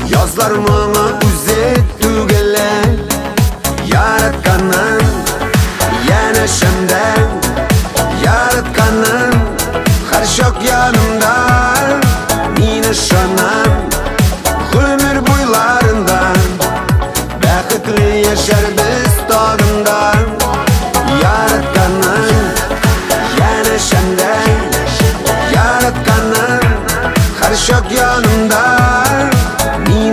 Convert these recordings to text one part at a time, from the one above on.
Yazlar muңа үзет түгеле Яратканын янәшемдә Яратканын һәр чак янымда Мин ышанам гомер буйларында Бәхетле яшәрбез тагында Яратканын янәшемдә Яратканын һәр чак янымда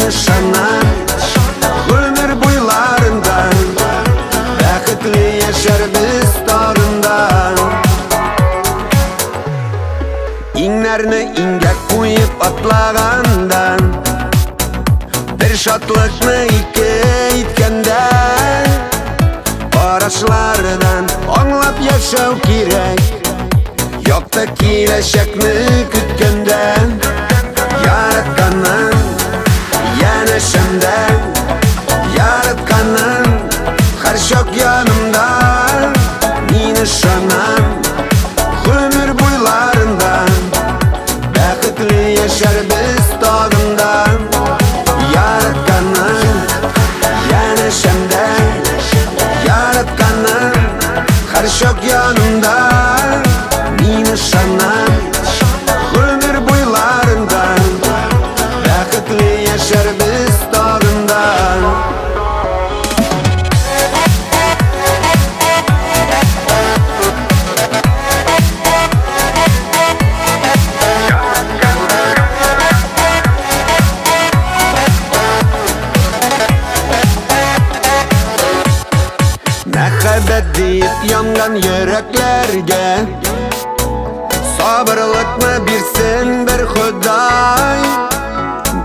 Ышанам гомер буйларында Бәхетле яшәрбез тагында Иңнәрне иңгә куеп атлаганда Бер шатлыкны ике иткәндә Карашлардан аңлап яшәү кирәк Якты киләчәкне көткәндә Яратканын янәшемдә Яратканын һәр чак янымда Мин ышанам гомер буйларында Бәхетле яшәрбез тагында Яратканын янәшемдә Яратканын һәр чак янымда Мин ышанам гомер буйларында Бәхетле яшәрбез тагында Мәхәббәт дип янган йөрәкләргә Сабырлыкны бирсен бер Ходай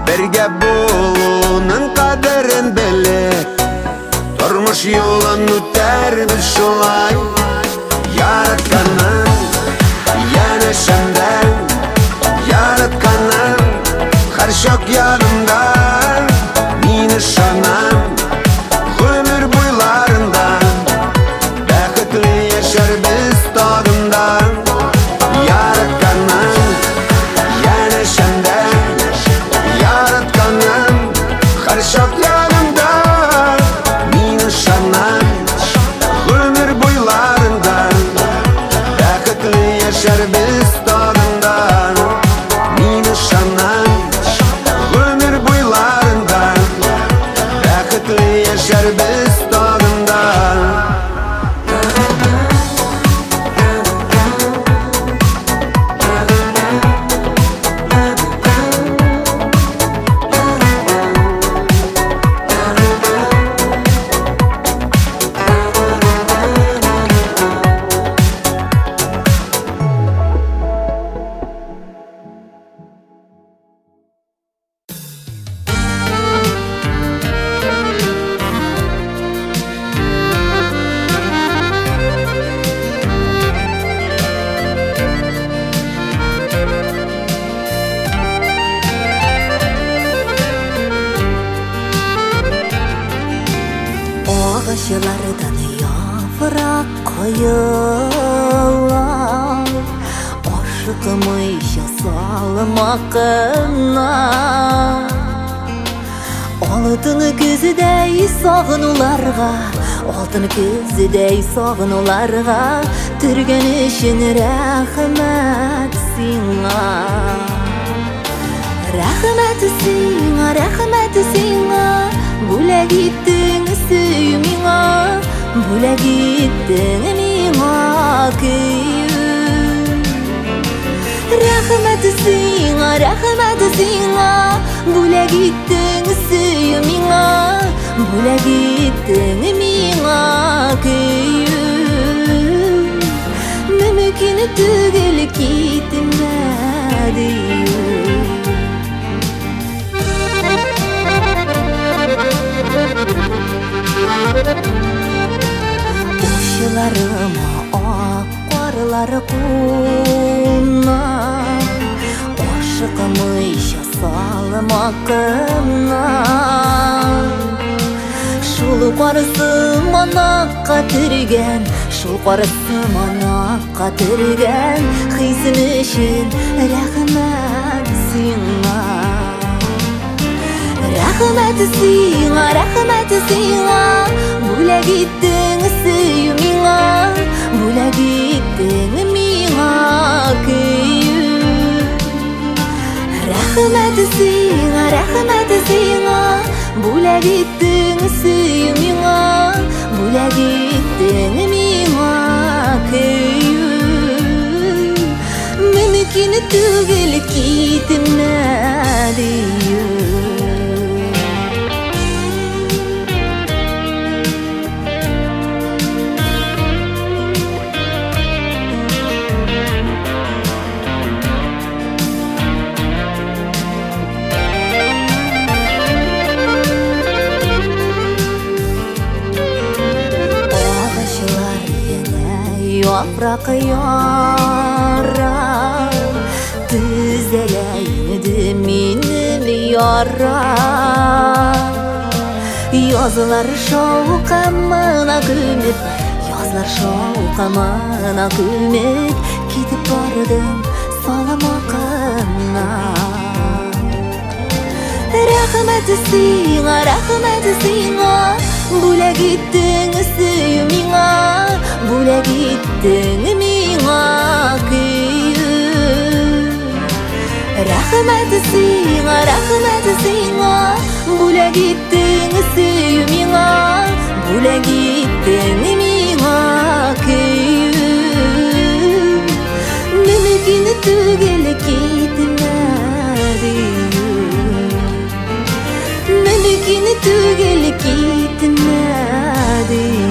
Бергә булуның кадерен белеп Тормыш юлын үтәрбез шулай Яратканын янәшемдә Яратканын һәр чак янымда Мин ышанам гомер буйларында Бәхетле яшәрбез тагында Яратканын янәшемдә Яратканын һәр чак янымда Мин ышанам гомер буйларында Бәхетле яшәрбез тагында Мин ышанам гомер буйларында Бәхетле яшәрбез тагында Ağaçlardan yaprak koyular Aşıkmış salmakına Altın gözüdey sağınularga Altın gözüdey sağınularga Türgen için rəhmət sina Rəhmət sina, rəhmət sina Бүлә гиттең сөймиңа, бүлә гиттең миңа көйү. Рәхмәт сиңа, бүлә гиттең сөймиңа, бүлә гиттең миңа көйү. Мөмкин түгел китмәде салмақымнан. Шул қарысы манаққа түрген, шул қарысы манаққа түрген, хисім үшін рахмет сиңа. Рахмет сиңа, рахмет сиңа, бүләк иттең сөйүмиңа, бүләк иттең миңа көйү. Рахмет сиңа, бүләк иттең сөйүмиңа, бүләк иттең миңа көйү. Мөмкин түгел китемә дию. Yaprak yara, düzeleydi benim yara. Yazılar şavkamına gömüp, yazlar şavkamına gömüp, gidip bardım salamakına. Rahmet sиңа, бүләк иттең сөйүмиңа, бүләк иттең миңа көйү. Рахмет сиңа, бүләк иттең сөйүмиңа, бүләк иттең миңа көйү. Мөмкин түгел китемә дию. Mümkün түгел китемә дию.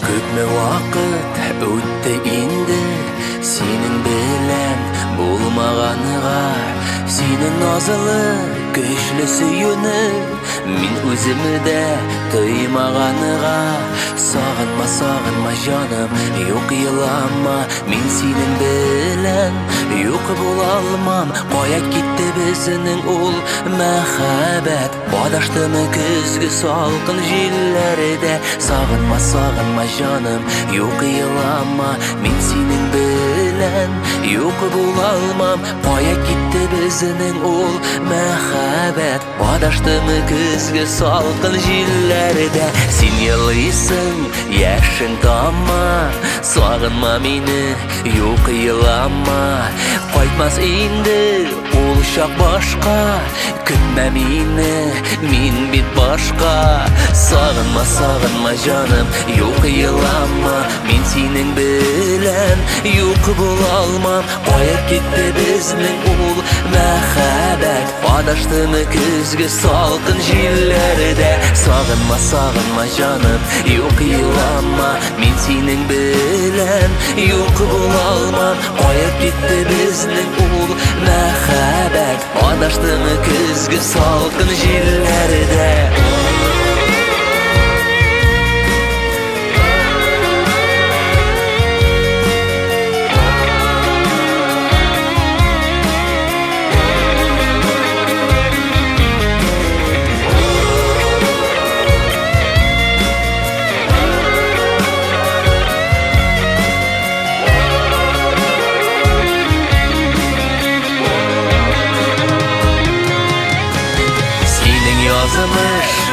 Күпме вакыт өтті инде сенің белән булмаганыга, сенің назлы көчле сөюне мин үземне дә тоймаганыга. Сагынма, сагынма җаным, юк елама, мин синең белән юк була алмам. Кая китте безнең ул мәхәббәт? Адаштымы көзге салкын җилләрдә? Сагынма, сагынма җаным, юк елама, мин синең белән юк була алмам. Кая китте безнең ул мәхәббәт? Адаштымы көзге салкын җилләрдә? Син елыйсың, яшең тама, сагынма мине, юк елама. Кайтмас инде ул болушак башка, күтмә мине, мин бит башка. Сагынма, сагынма жаным, юк елама, мин синең белән юк була алмам. Кая китте безнең ул мәхәббәт, адаштымы көзге салкын җилләрдә. Сагынма, сагынма жаным, юк елама, мин синең белән юк була алмам. Кая китте безнең ул мәхәббәт, адаштымы көзге салкын җилләрдә.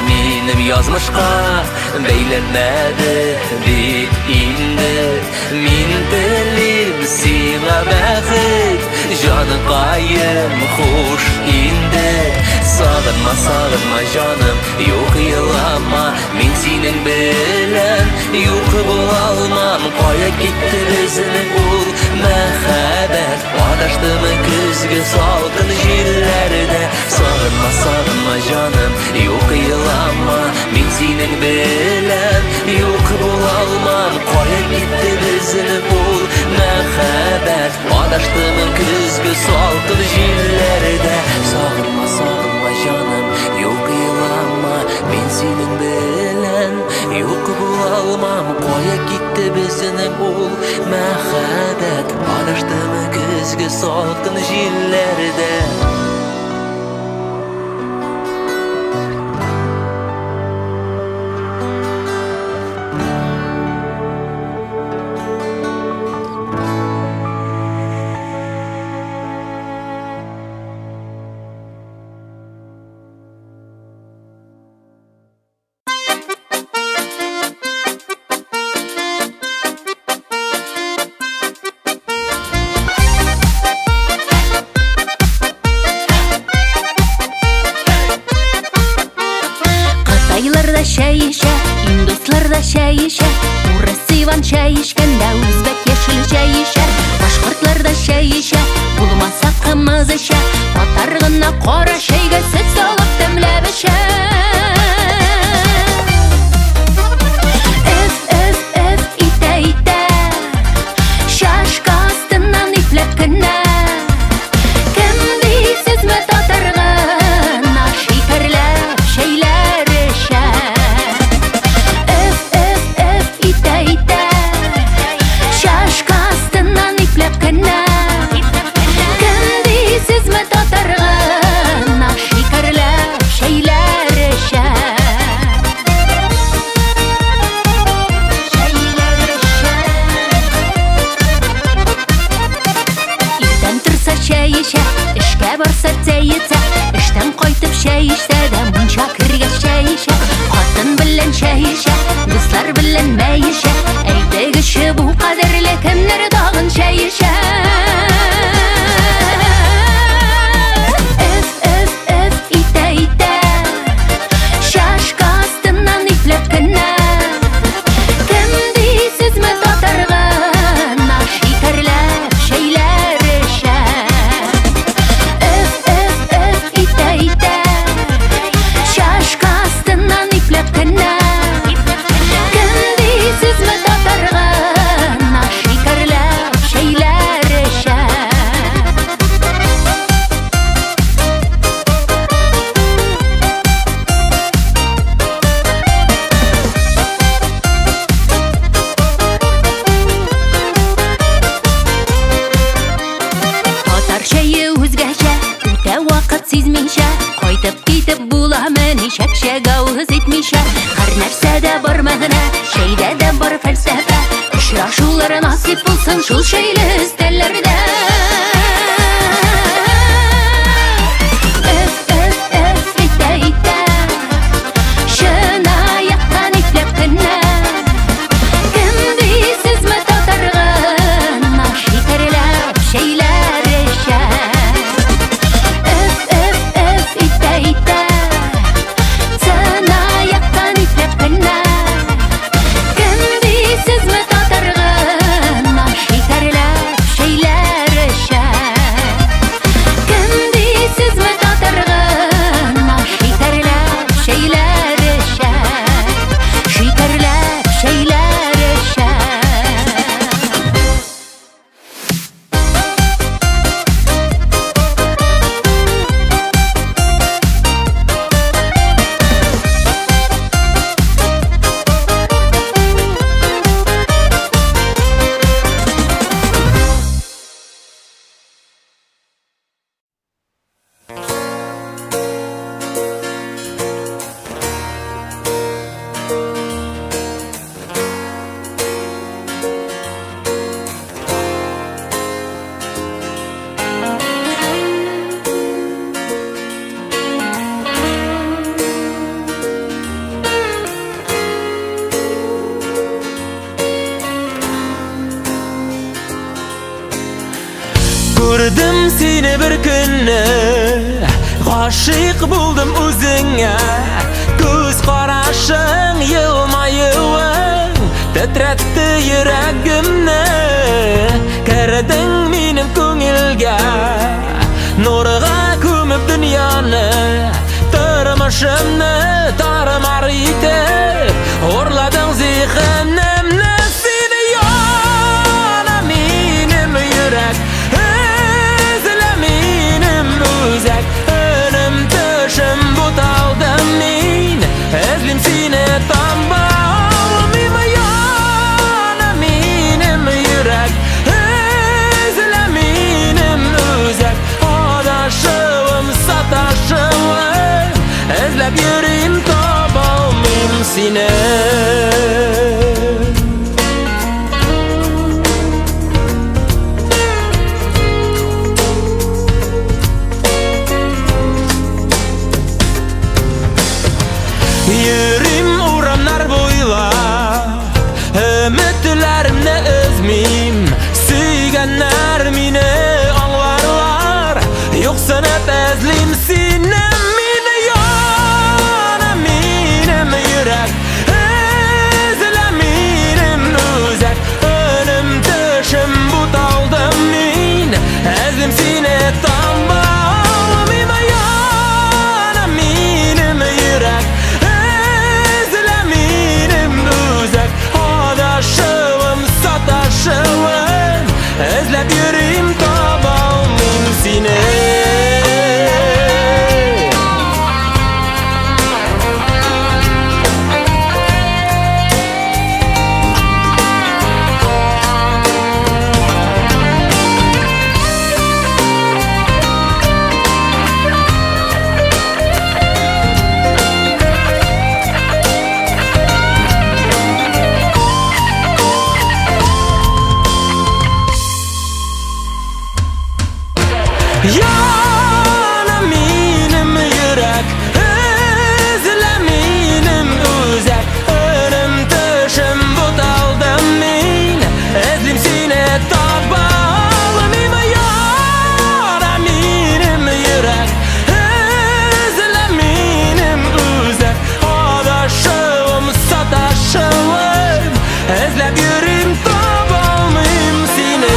Минем язмышка бәйләнмәде бит инде. Мин телим сиңа бәхет, җаныкаем хуш инде. Сагынма, сагынма жаным, юк елама, мин синең белән юк була алмам. Кая китте безнең ул мәхәббәт, адаштымы көзге салкын җилләрдә. Сагынма, сагынма жаным, юк елама, мин синең белән юк була алмам. Кая китте безнең ул мәхәббәт, адаштымы көзге салкын җилләрдә. Сагынма, сагынма жаным, юк елама, мин синең белән юк була алмам. Кая китте безнең ул мәхәббәт, адаштымы көзге салкын җилләрдә. Чәй ішә, индуслар да чәй ішә, урыс Иван чәй ішкәндә үзбәк яшел чәй ішә. Башкортлар да чәй ішә, булмаса кымыз ішә, татар гына кара чәйгә сөт салып тәмләп ішә. Итә, итә, чашка астыннан ипләп кенә. Кем дисезме татар гына шикәрләп чәйләр ішә. Чашка астыннан ипләп кенә. Кем дисезме татар гына шикәрләп чәйләр ішә. Иртән торса чәй ішә, эшкә барса цәй итсә, эштән кайтып чәй ичсә дә мунча кергәч чәй ичә. Хатын белән чәй ичә, дуслар белән мәй ичә. Әйтегезче, бу кадерле кемнәр дагын чәй ичә? Итә, итә, чашка астыннан ипләп кенә. Кем дисезме татар гына шикәрләп чәйләр ішә. Итә, итә, чашка астыннан ипләп кенә. Кем дисезме татар гына шикәрләп чәйләр ішә. Татар чәе үзгәчә, үтә вакыт сизмичә, кайтып китеп буламы ничәк чәгәүз итмичә. Һәр нәрсәдә бар мәгънә, чәйдә дә бар фәлсәфә. Очрашулар насип булсын шул чәйле өстәлләрдә. Итә, итә, чынаяктан ипләп кенә. Кем дисезме татар гына шикәрләп чәйләр ішә. Gördüm seni bir günü, aşık buldum özüne. Göz qarashing yılmayıvın, titretdi yüreğimni. Kirding mening ko'ngilga, nurga ko'mib dunyoni. Turmushimni tarmar etib, o'rlading zehnimni. Seni yana menim yurak, izla menim o'zak. Önüm tashim butaldim men, izlim seni tambamima. Yana menim yurak, izla menim o'zak. Adashim satashim, izlab yurim topolmayim seni. Yurim uğramlar bo'ylab, ümitlarimni üzmeyim. Suyganlar meni anglarlar, yo'qsinib izlim seni. Meni yana menim yurak, izla menim o'zak. Önüm tashim butaldim men, izlim seni tambamima. Yana menim yurak, izla menim o'zak. Adashim satashim, izlab yurim topolmayim seni. Yana menim yurak, izla menim o'zak. Önüm tashim butaldim men, izlim seni topolmayim. Yana menim yurak, izla menim o'zak. Adashim satashim, izlab yurim topolmayim seni.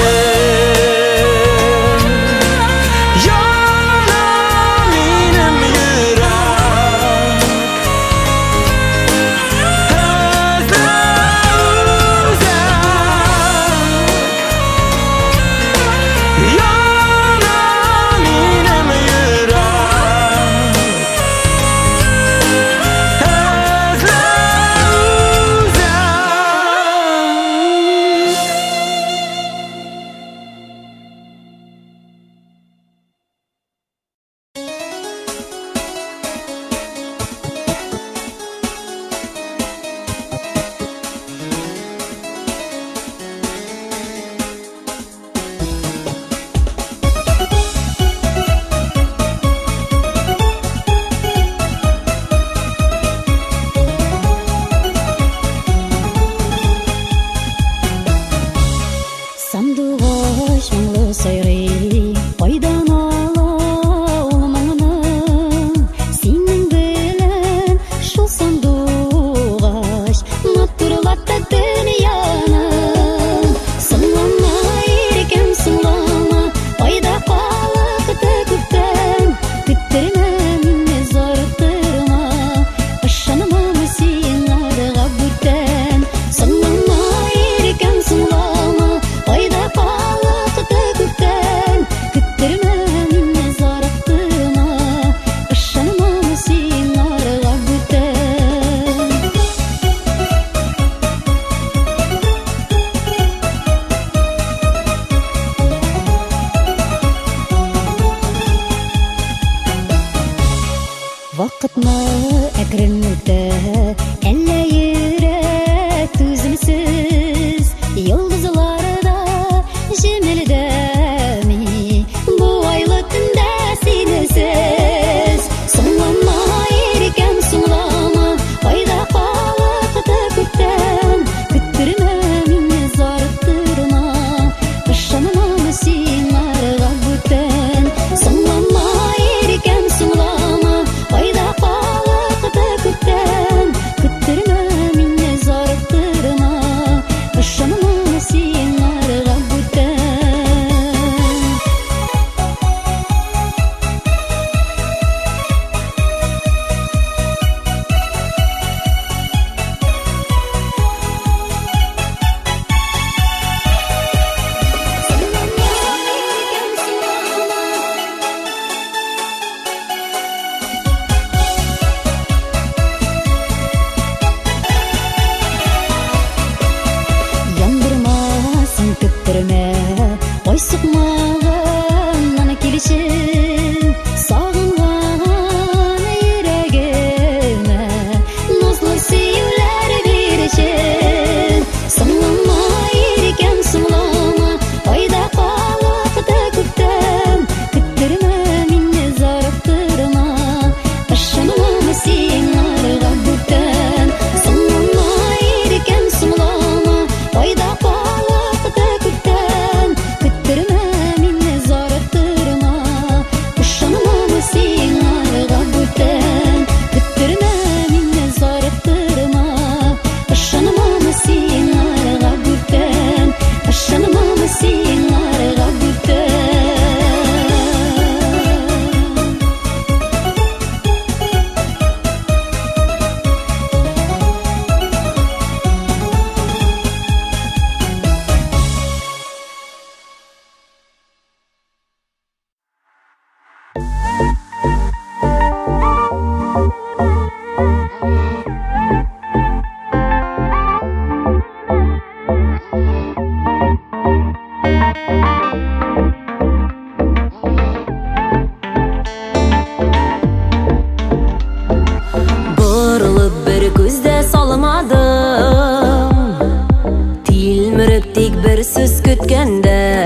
bir söz kütkende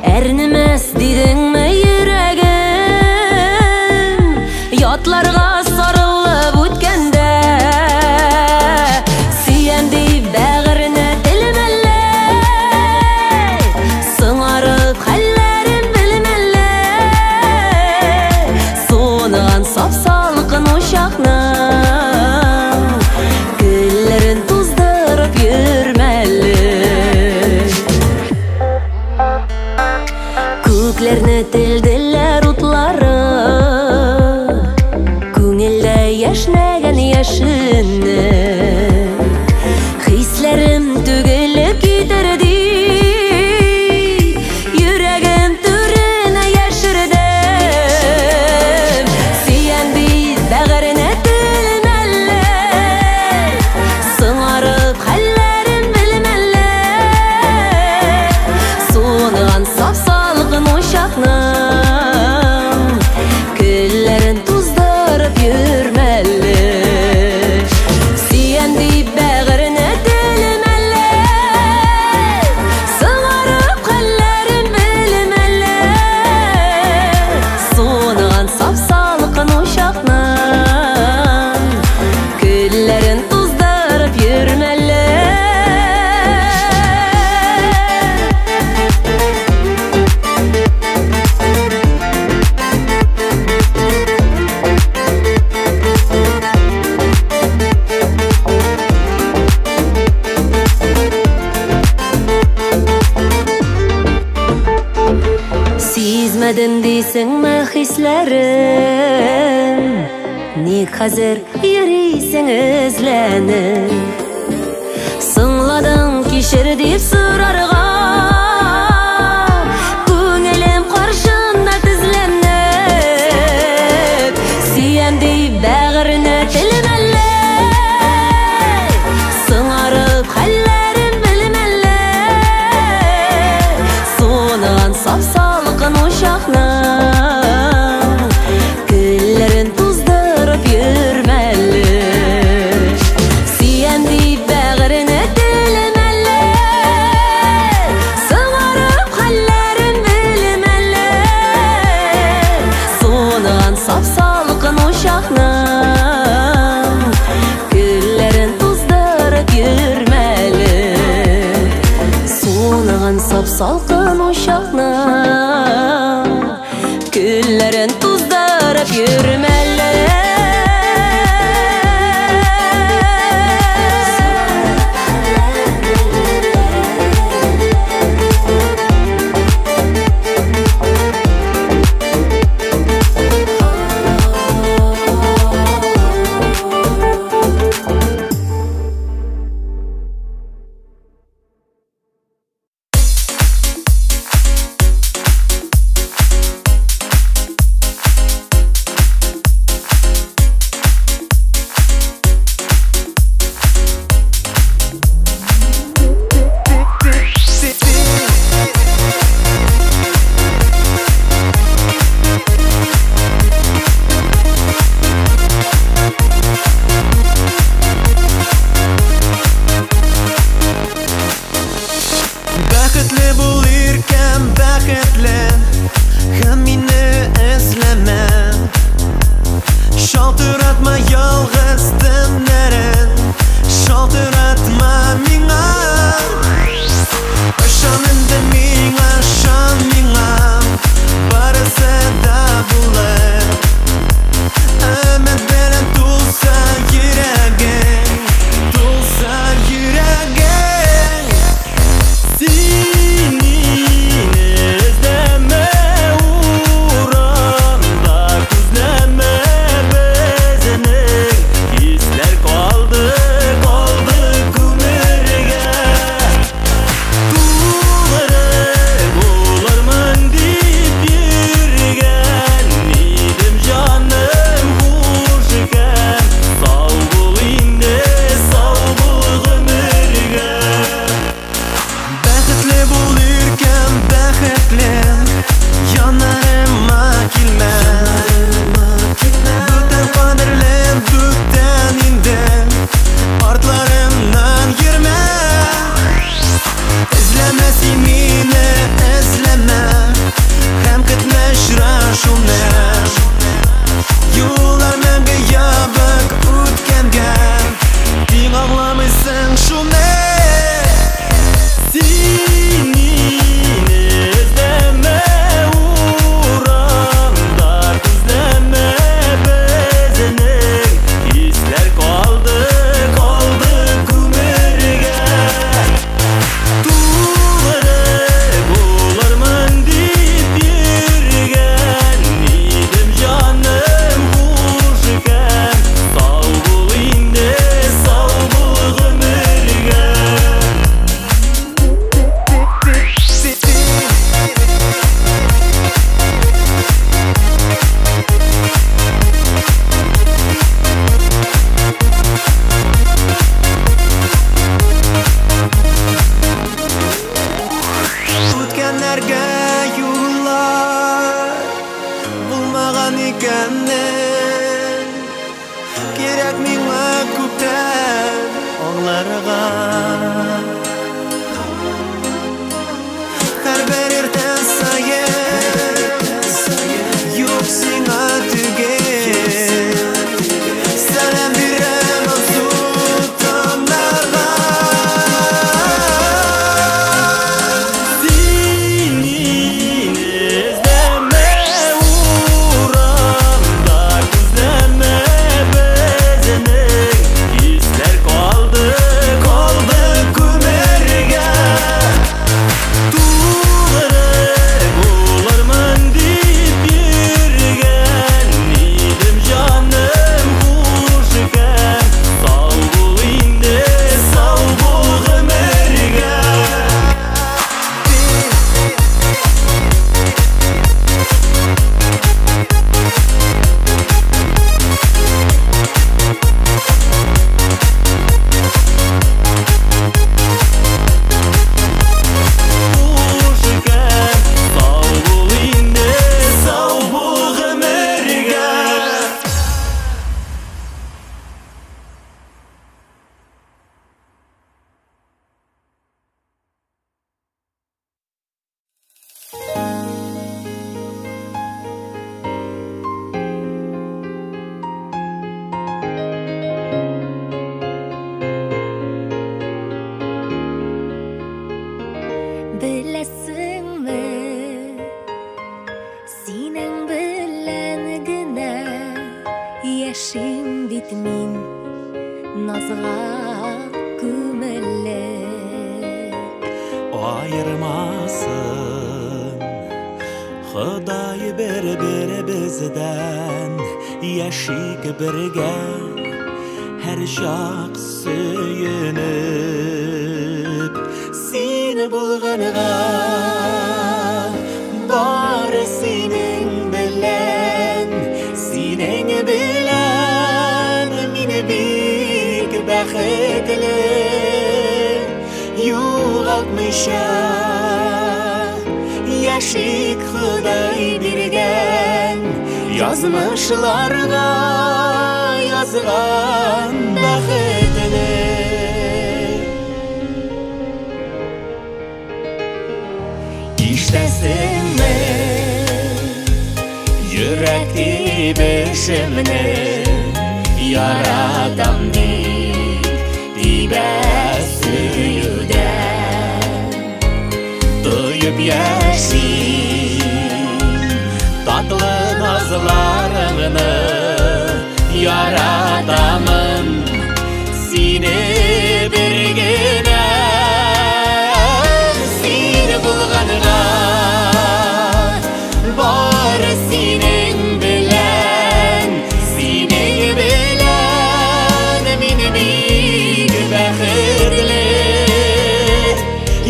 Ernimes didingmi yüregim Yotlarga sarılıp ötkende Süyen deyip bağrına dilmelle Sığarıp hallerim bilmelle Soğunan sap-salqın uşaqna Güllerin tuzdırıp yürmeli Köklerini tildiller utları Көңілді яшнәгән яшынны Хисләрем түгелеп китерди Йөрәгем түренә яшердем Сөйән бит бәгыренә телмәлле Сыңарып хәлләрем белмәлле Суныган сап-салқын ушақның Күлләрен туздырып йөрмәле Сөйән дип бәгыренә телмәле Сыңарып хәлләрен белмәле Суныган сап-салқын ушақның Күлләрен туздырып йөрмәле Сизмәдем дисеңме хисләрем Ник хәзер йөрисең эзләнеп Сыңладың кичер дип сорарга Күңелем каршында тезләнеп Сөйән дип бәгыренә телмәлле Сыңарып хәлләрем белмәлле Суныган сап-салқын ушақның Күлләрен туздырып йөрмәле Сөйән дип бәгыренә телмәле Сыңарып хәлләрен белмәле Суныган сап-салқын ушақның Күлләрен туздырып йөрмәле Суныган сап-салқын ушақның Күлләрен туздырып йөрмәле yollarga Her bir erten sayın Yok sina tügen Selam birem sultanlarga Senin izleme uğramda Gizleme bezini Hisler kaldı Kumerge Tuğları bularman deyip yürgen Nidim canım kuş iken Sağ bul indi sağ bul Kumerge kuş iken Sağ bul indi sağ bul Kumerge Bilesingmi Sening bilangina Yashim bitmin Nozg'a ko'milib ayırmasın Xudoy bir bizden Yaşik birge her şaq suyunib Seni bulganıga Bari senin bilen Senin bilen Meni bek baxtli Yo'qotmisha Yashik Xudoy bergan Yazmışlarga yazgan baxtli İştesinmi Yürek dibişimni Yaradan dibe suyudan Duyup yaşayım Tatlı nazlarını Yaratamın Seni birgine Seni bulganıga Bari senin bilen Seni bilen Meni bek baxtli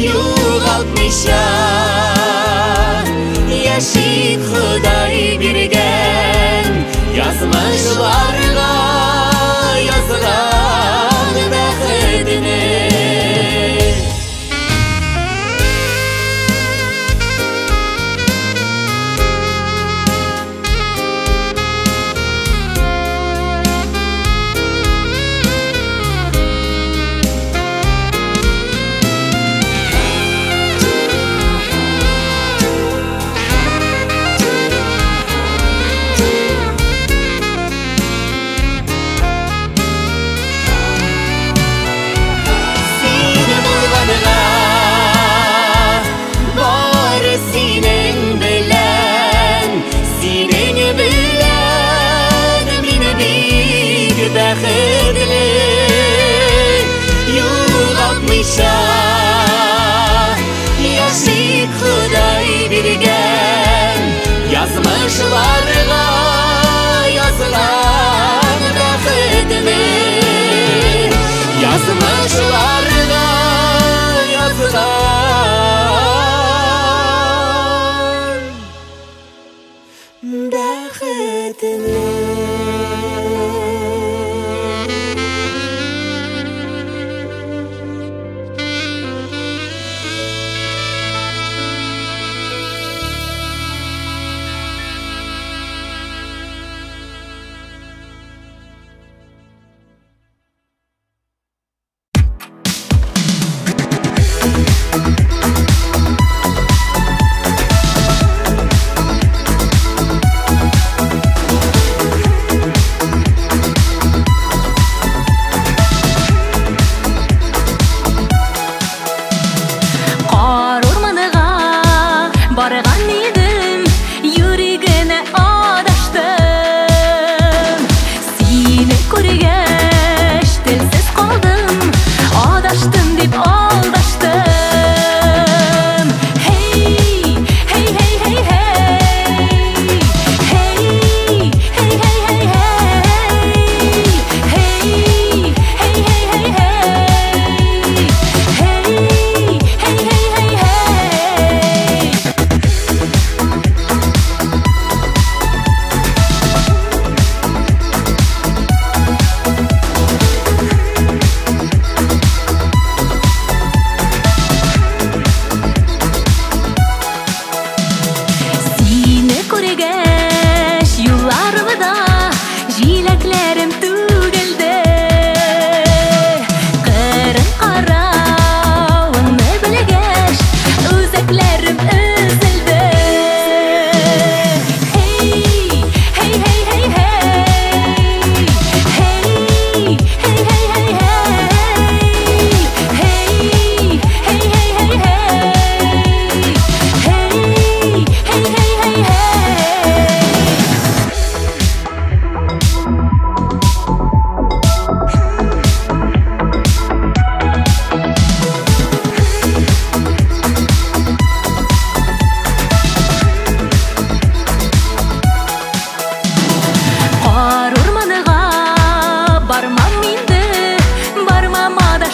Yo'qotmisha Yashik Xudoy bergan Yazmışlarga yazgan baxtli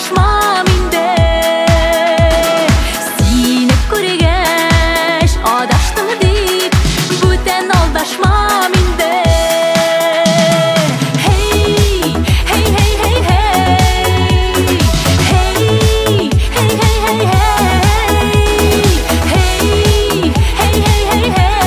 алдашма минде. Сине күргәч адаштым дип, бүтән алдашма минде. Hey, hey, hey, hey, hey. Hey, hey, hey, hey, hey. Hey, hey, hey, hey, hey.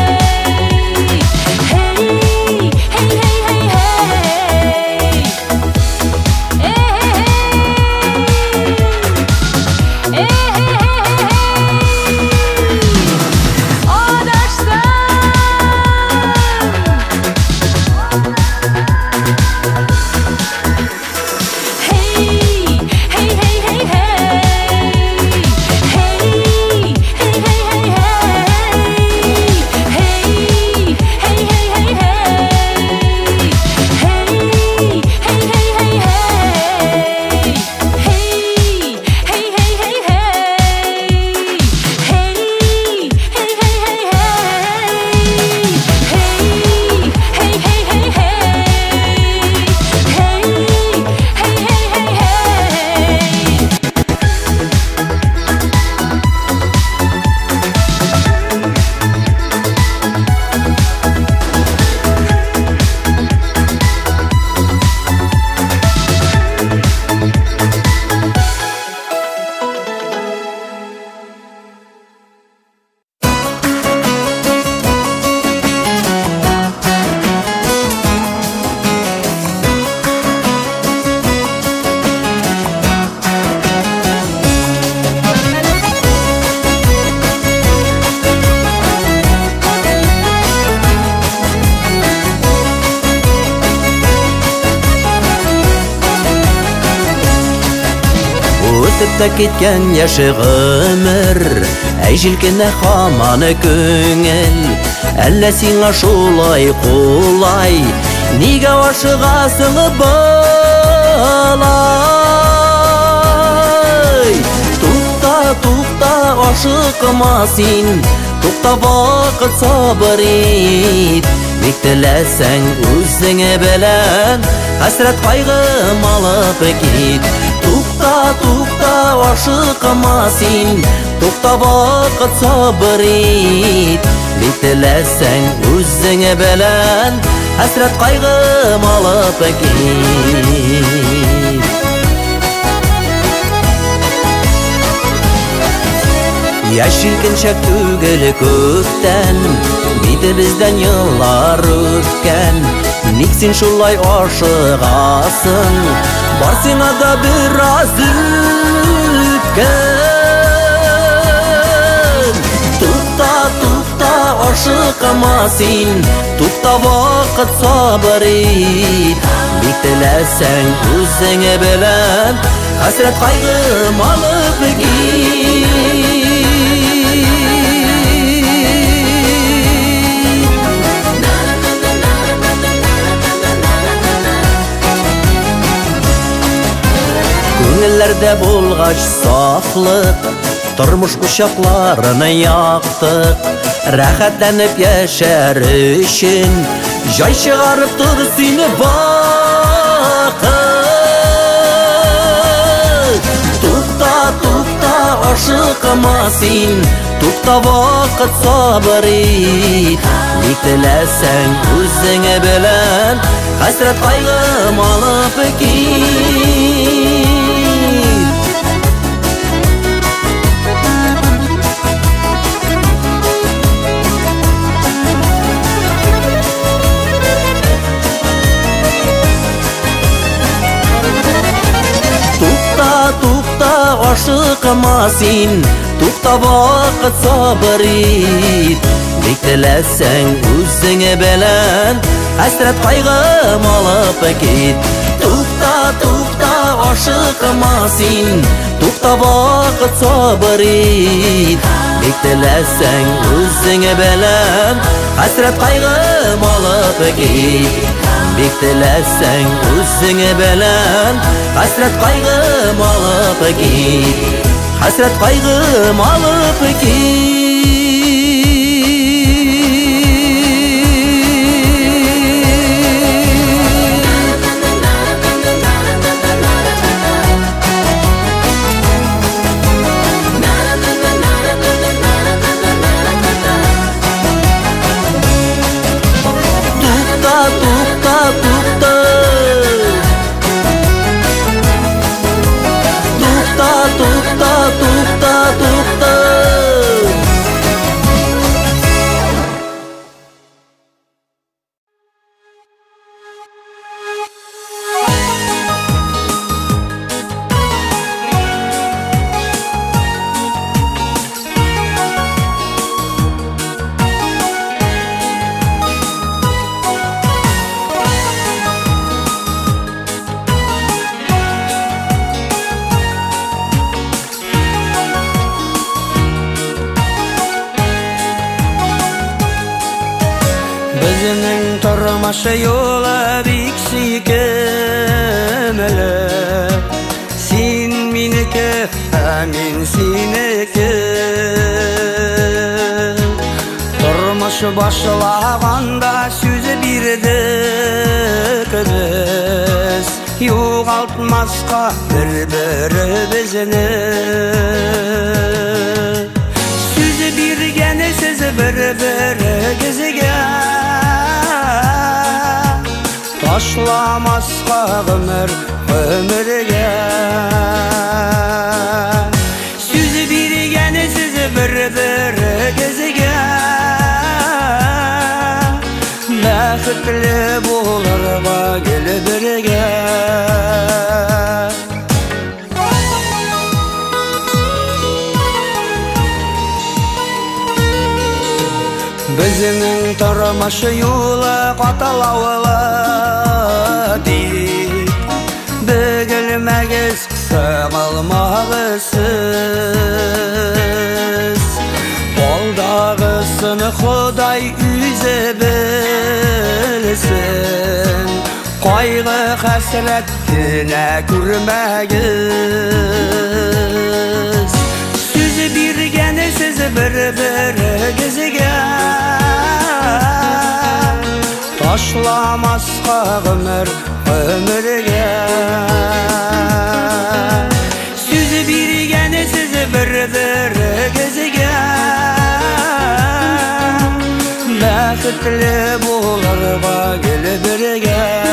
Өтіп кеткен яшы ғымыр, әй желкені хаманы көңіл. Әлі сиңа шулай қолай, неге ашығасың балай? Туқта, туқта, ашықыма сен, туқта вақыт сабыр ет. Бек тіләсәң өзіңе білән, хәсрәт қайғым алып кет. Туқта, туқта, ашықыма сен, туқта вақыт сабыр ет. Бек тіләсәң өзіңе білән, хәсрәт қайғым алып кет. Яш желкеншек түгілі көктен, бейді бізден йыллар өткен. Ник сен шулай ашығасың, бар сиңа да біраз өткен. Туқта, туқта, ашықыма сен, туқта вақыт сабыр ет. Бек тіләсәң өзіңе білән, хәсрәт қайғым алып кет. Көңілләрдә болғаш сафлық, тұрмыш құшақларына яқтық. Рәхәтләніп яшәр үшін, жай шығарып тұр сені бақыт. Туқта, туқта, ашықыма сен, туқта вақыт сабыр ет. Бек тіләсәң өзіңе білән, хәсрәт қайғым алып кет. Ашықыма сен, туқта вақыт сабыр ет. Бек тіләсәң өзіңе білән, хәсрәт қайғым алып кет. Туқта, туқта, ашықыма сен, туқта вақыт сабыр ет. Бек тіләсәң өзіңе білән, хәсрәт қайғым алып кет. Бек тіләсәң өзіңе білән, хәсрәт қайғым алып кет. Хәсрәт қайғым алып кет. Tarmaşı yola bik sikemele Sin minike, amin sinike Turmuş başlaganda sözü birdik biz Yoğaltmaska bir-birimizni Sözü birgeni siz bir-birigizge Taşlamaska ömürge Sözü birgeni siz bir-birigizge Bäxtli bolarga geli birge Bizning turmuş yo'li qatalawladik Bögülmegiz sığılmagısız Qoldagısını Xuday üze bilsin Qaygı hasret güne görmegiz Sözü birgeni siz bir-birigizge Taşlamaska ömürge Sözü birgeni siz bir-birigizge Bäxtli bolarga geli birge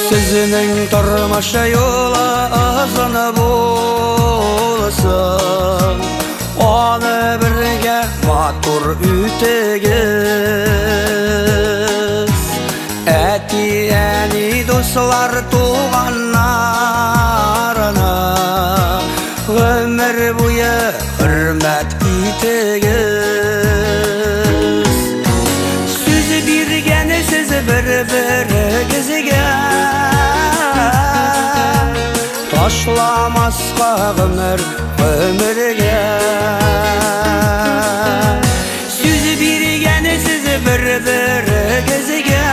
Sizning turmuş yo'li uzun bo'lsin Onu birge matur ütegiz Etiyeni dostlar tuğanlarına Ömür boyu hürmet itegiz Sözü birgeni siz bir-birigizge Taşlamaska ömürge Sözü birgeni siz bir-birigizge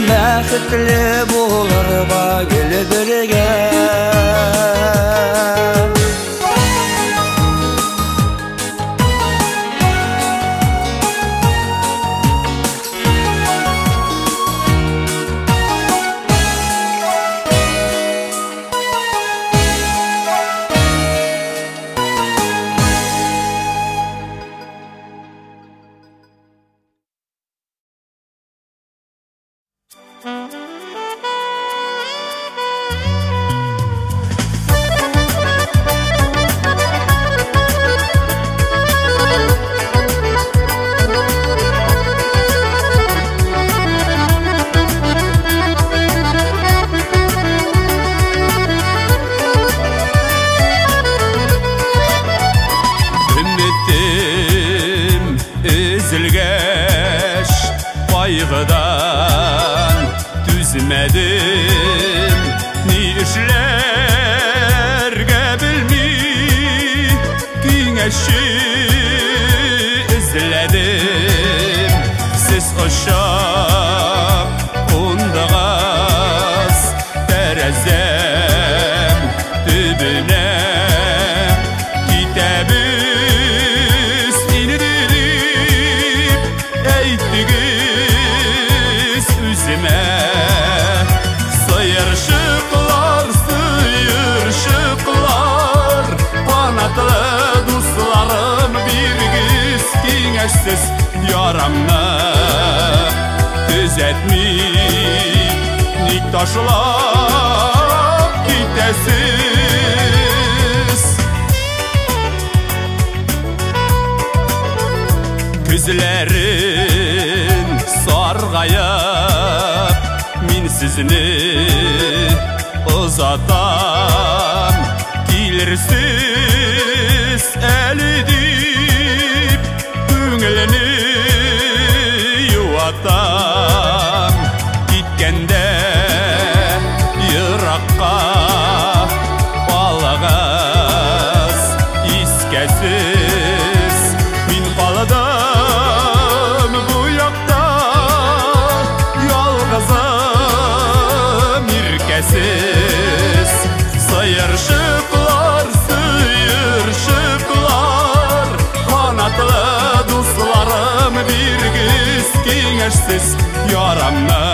Bäxtli bolarga geli birge Kaygıdan düzmedim Ni işlerge bilmi Güneşi izledim Siz uşak kundağız Terezem dübüne Kitebüs indirip Eyttigiz üzüme Sıyırşıklar, sıyırşıklar Kanatlı dostlarım bir giz Kineşsiz yaramı düzeltmeyip Niktaşlar gitesiz Küzleri seni uzatam Kilirsiz eli dip Güngülünü yuvatam Gitkende yırakka Balağız iskesiz Min kaladım bu yakta Yalgızım irkesiz Sıyırşıklar, sıyırşıklar Kanatlı dostlarım bir kız Kengeşsiz yaramı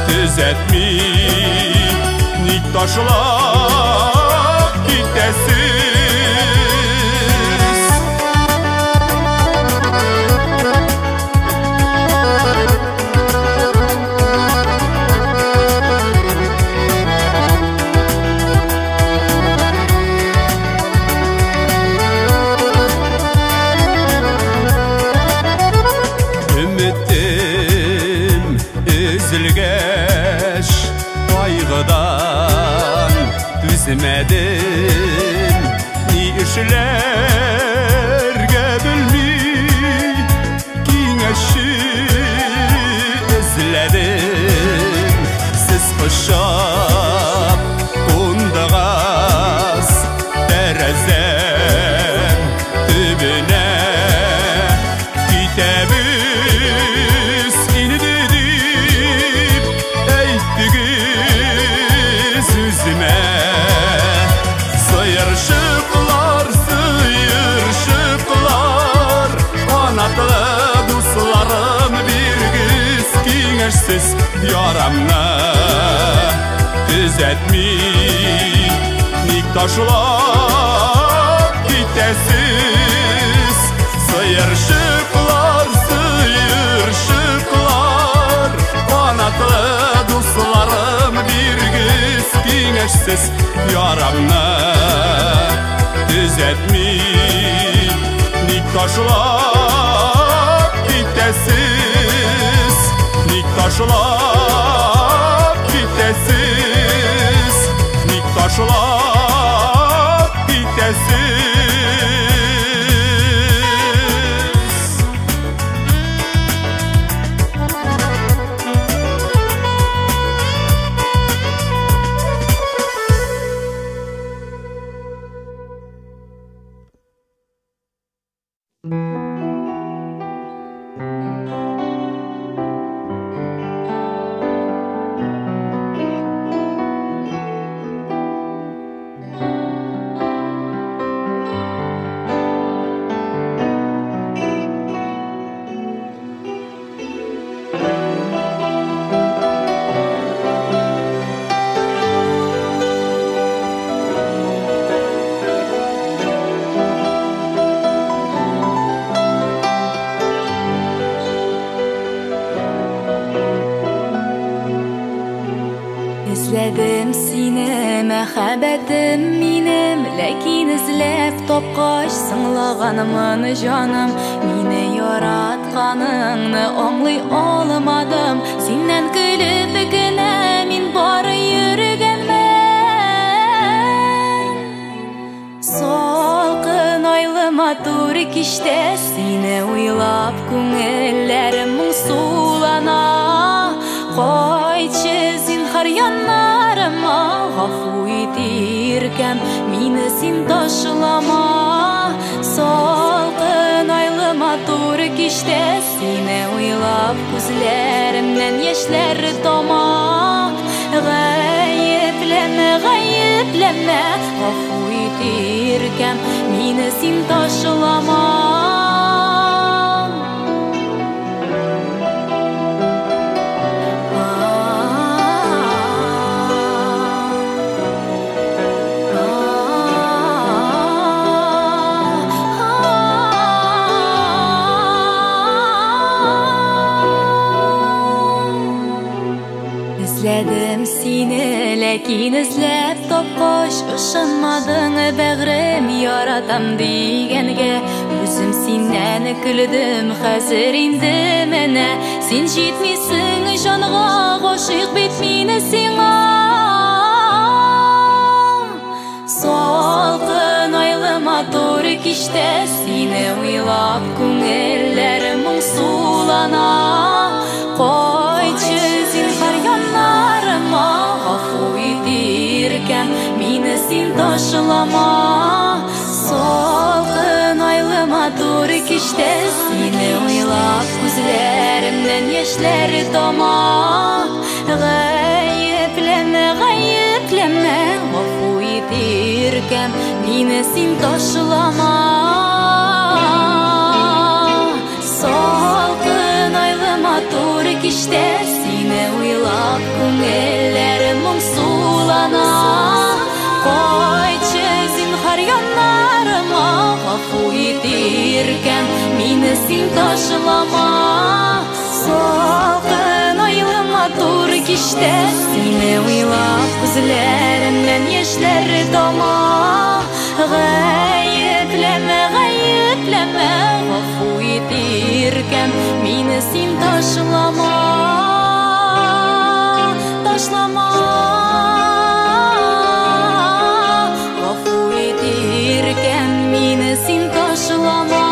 düzeltmi Niktaşlar gitesiz Ümittim üzülgeç Kaygıdan düzmedim Ni işlerge bilmi Kineşi izledim Siz kışap kundağız Derezem tübüne Kitebüs inidip Eyttigiz yüzüme Sıyırşıklar, sıyırşıklar Kanatlı dostlarım bir kız Kengeşsiz yaramı düzeltmi Niktaşlar gitesiz Sıyırşıklar, sıyırşıklar Kanatlı dostlarım bir kız Kengeşsiz yaramı düzeltmi Niktaşlar gitesiz Niktaşlar gitesiz Niktaşlar gitesiz İzledim seni mehabetim minim Lekin izlep topkaş sınlağanımın canım Mine yaratkanını anlay olmadım Senden gülüp güne min bari yürügenmen Salkın aylıma turik işte Seni uylap künellerim sulana Koyçı zinhar yanlarıma Gafu etirkem Mini sin taşlama Salkın aylıma turik işte Seni uylap gözlerimden yaşlar tomak Gayipleme, gayipleme Gafu etirkem Mini sin taşlama İzledim seni Ләкин эзләп тапкач ышанмадың бәгърем яратам дигәнгә. Үзем синнән көлдем, хәзер инде менә син җитмисең җанга, гашыйк бит мине сиңа. Салкын айлы матур кичтә сине уйлап күңелләрем моңсулана. Кайтчы зинһар яннарыма, гафу итиркән мине син ташлама. Салкын айлы матур кичтә сине уйлап күзләремнән яшьләр тама. Гаепләмә, гаепләмә, гафу итиркән мине син ташлама. Салкын айлы матур кичтә сине уйлап күңелләрем моңсулана. Кайтчы зинһар яннарыма, гафу итиркән мине син ташлама. Салкын айлы матур кичтә сине уйлап күзләремнән яшьләр тама. Гаепләмә, гаепләмә, гафу итиркән мине син ташлама. Ташлама. Гафу итиркән мине син ташлама.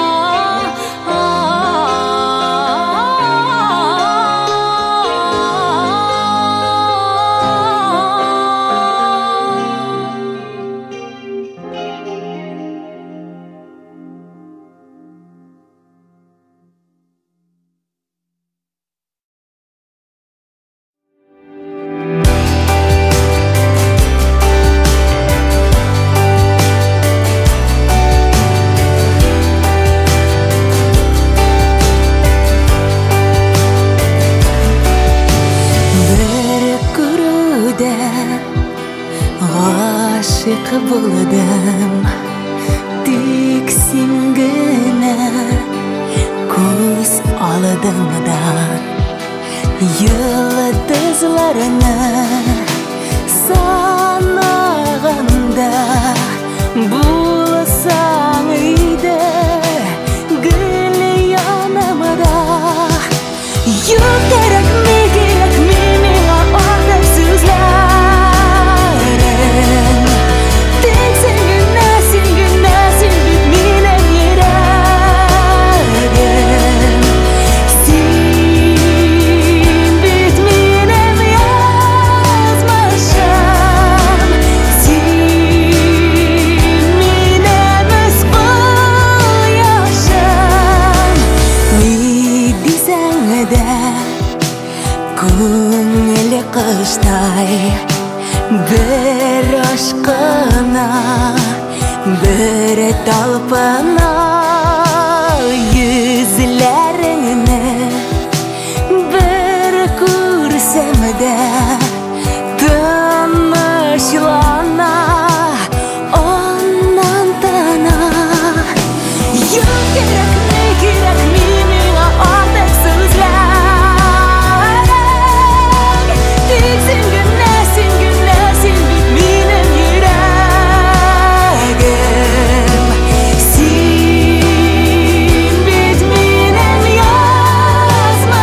Гашык булдым, тик син генә күз алдымдан. Йылдызларны санаганда булсаң иде гөл янымда. Юк кирәк миңа артык сүзләр. Тик син генә бит минем йөрәгем. Син бит минем язмышым. Син минем кояшым. Ни дисәң дә күңеле кыштай, бер ашкына, бер талпына. Йөзләреңне бер күрсәм дә тынычлана, аннан тына. Юк кирәк миңа артык сүзләр. Тик син генә бит минем йөрәгем. Син бит минем язмышым.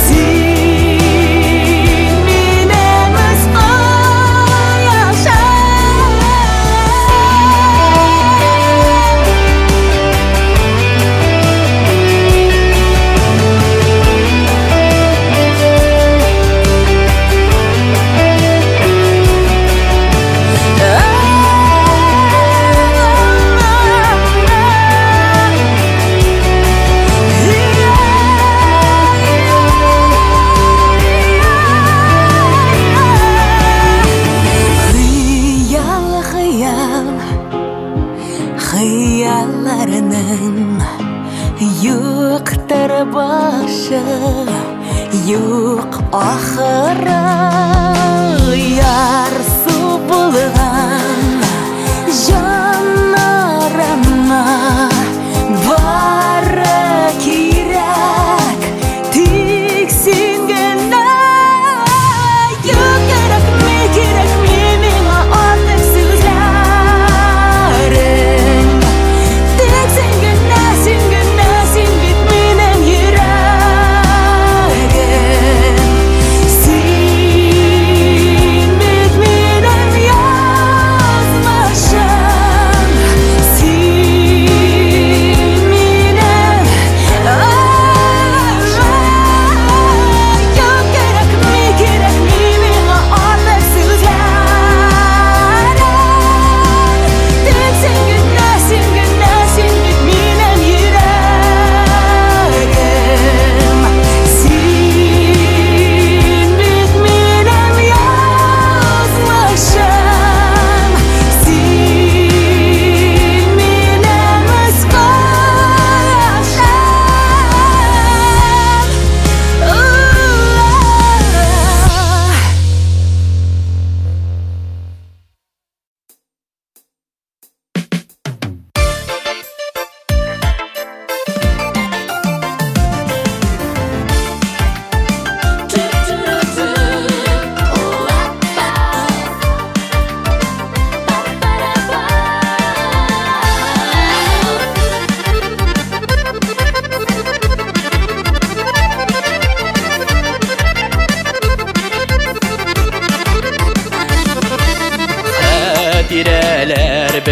Син минем кояшым. Хыялларының юктыр башы, юк ахыры. Ярсу булган җаннарыма бары кирәк тик син генә. Юк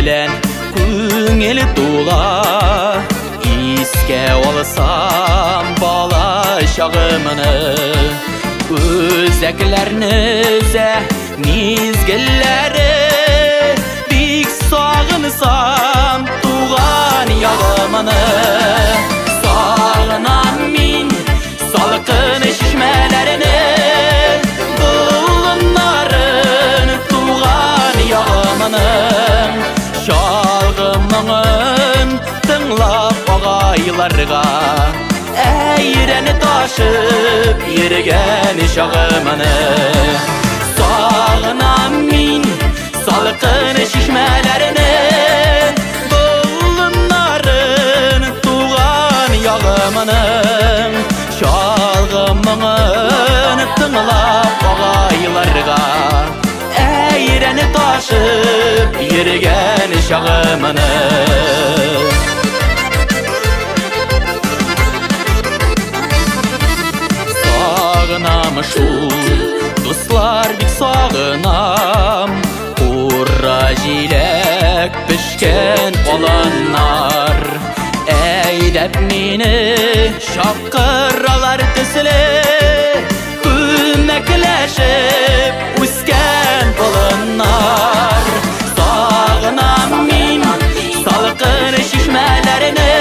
bilen Күңел тула Иске алсам бала шағымыны Өзәкләрні үзә мизгілләре Бик сағынсам туған ялымыны Сағынам мин салқын шишмәләріне Бұлыннарын туған ялымының Шалғымыңын тыңлап ағайларға Әйрәні ташып ерген шағымыны Сағынам мин салқын шишмәләріне Бұлыннарын туған ялымының Шалғымыңын тыңлап ағайларға Әйрәні ташып ерген шағымыны Сағынам шул, дуслар бик сағынам Ура жиләк пішкен оланнар Әйдәп мені шақыралар төсілі Күмәкләшіп үскен болыннар Сағынам мин салқын шишмәләріне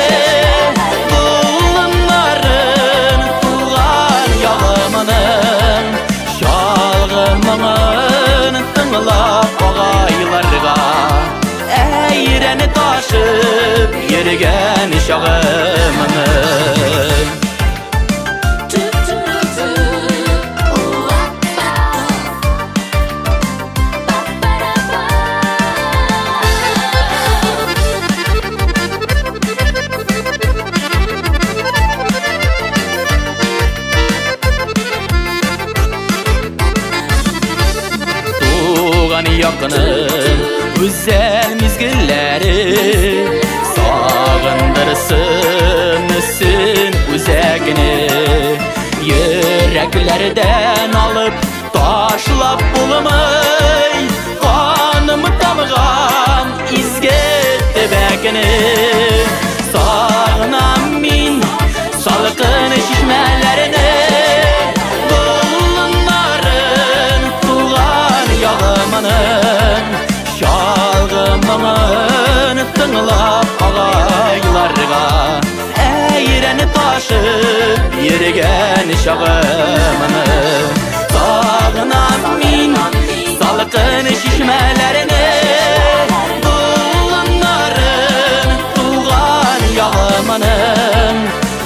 Бұлыннарын туған ялымының Шалғымыңын тыңлап ағайларға Әйрәні ташып ерген шағымыны Yakının güzel mizgilleri Sağındırsın üsün üzegini Yüreklerden alıp taşlap bulmay Kanımı tamıgan izgetti bekini Sağınam min salqın şişmelerine Bunların tuğan yağımının Şalğımının tınlap ağaylarga Əyrəni taşıb yergen şağımını Sağınam min salqın şişmələrini Bunların tuğan yağımının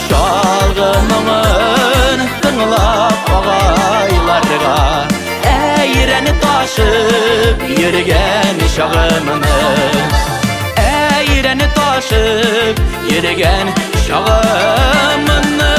Şalğımının tınlap ağaylarga Əyrəni taşıb yergen şağımını Əyrəni taşıb yergen şağımını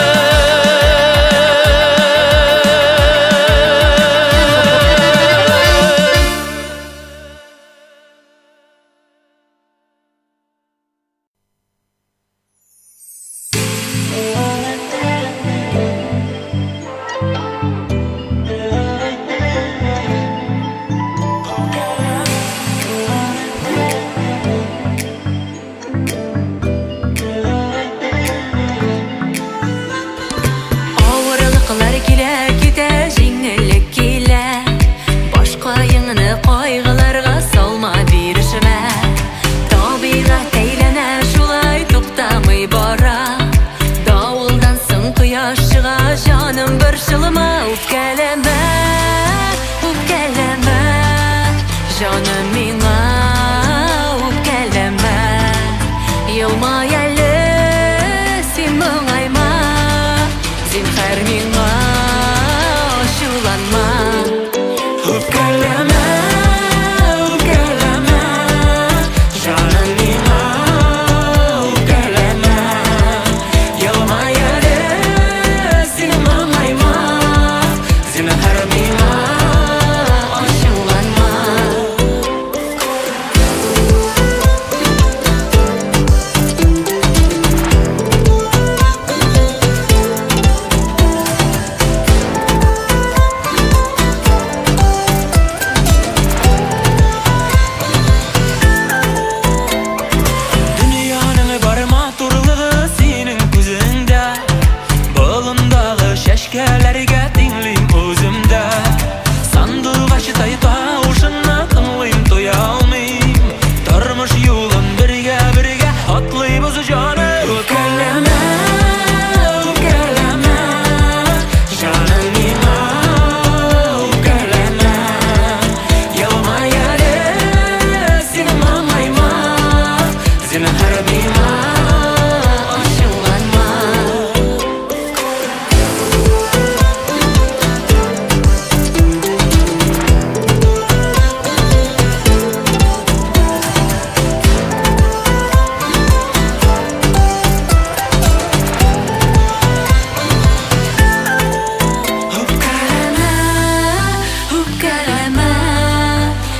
Үпкәләмә,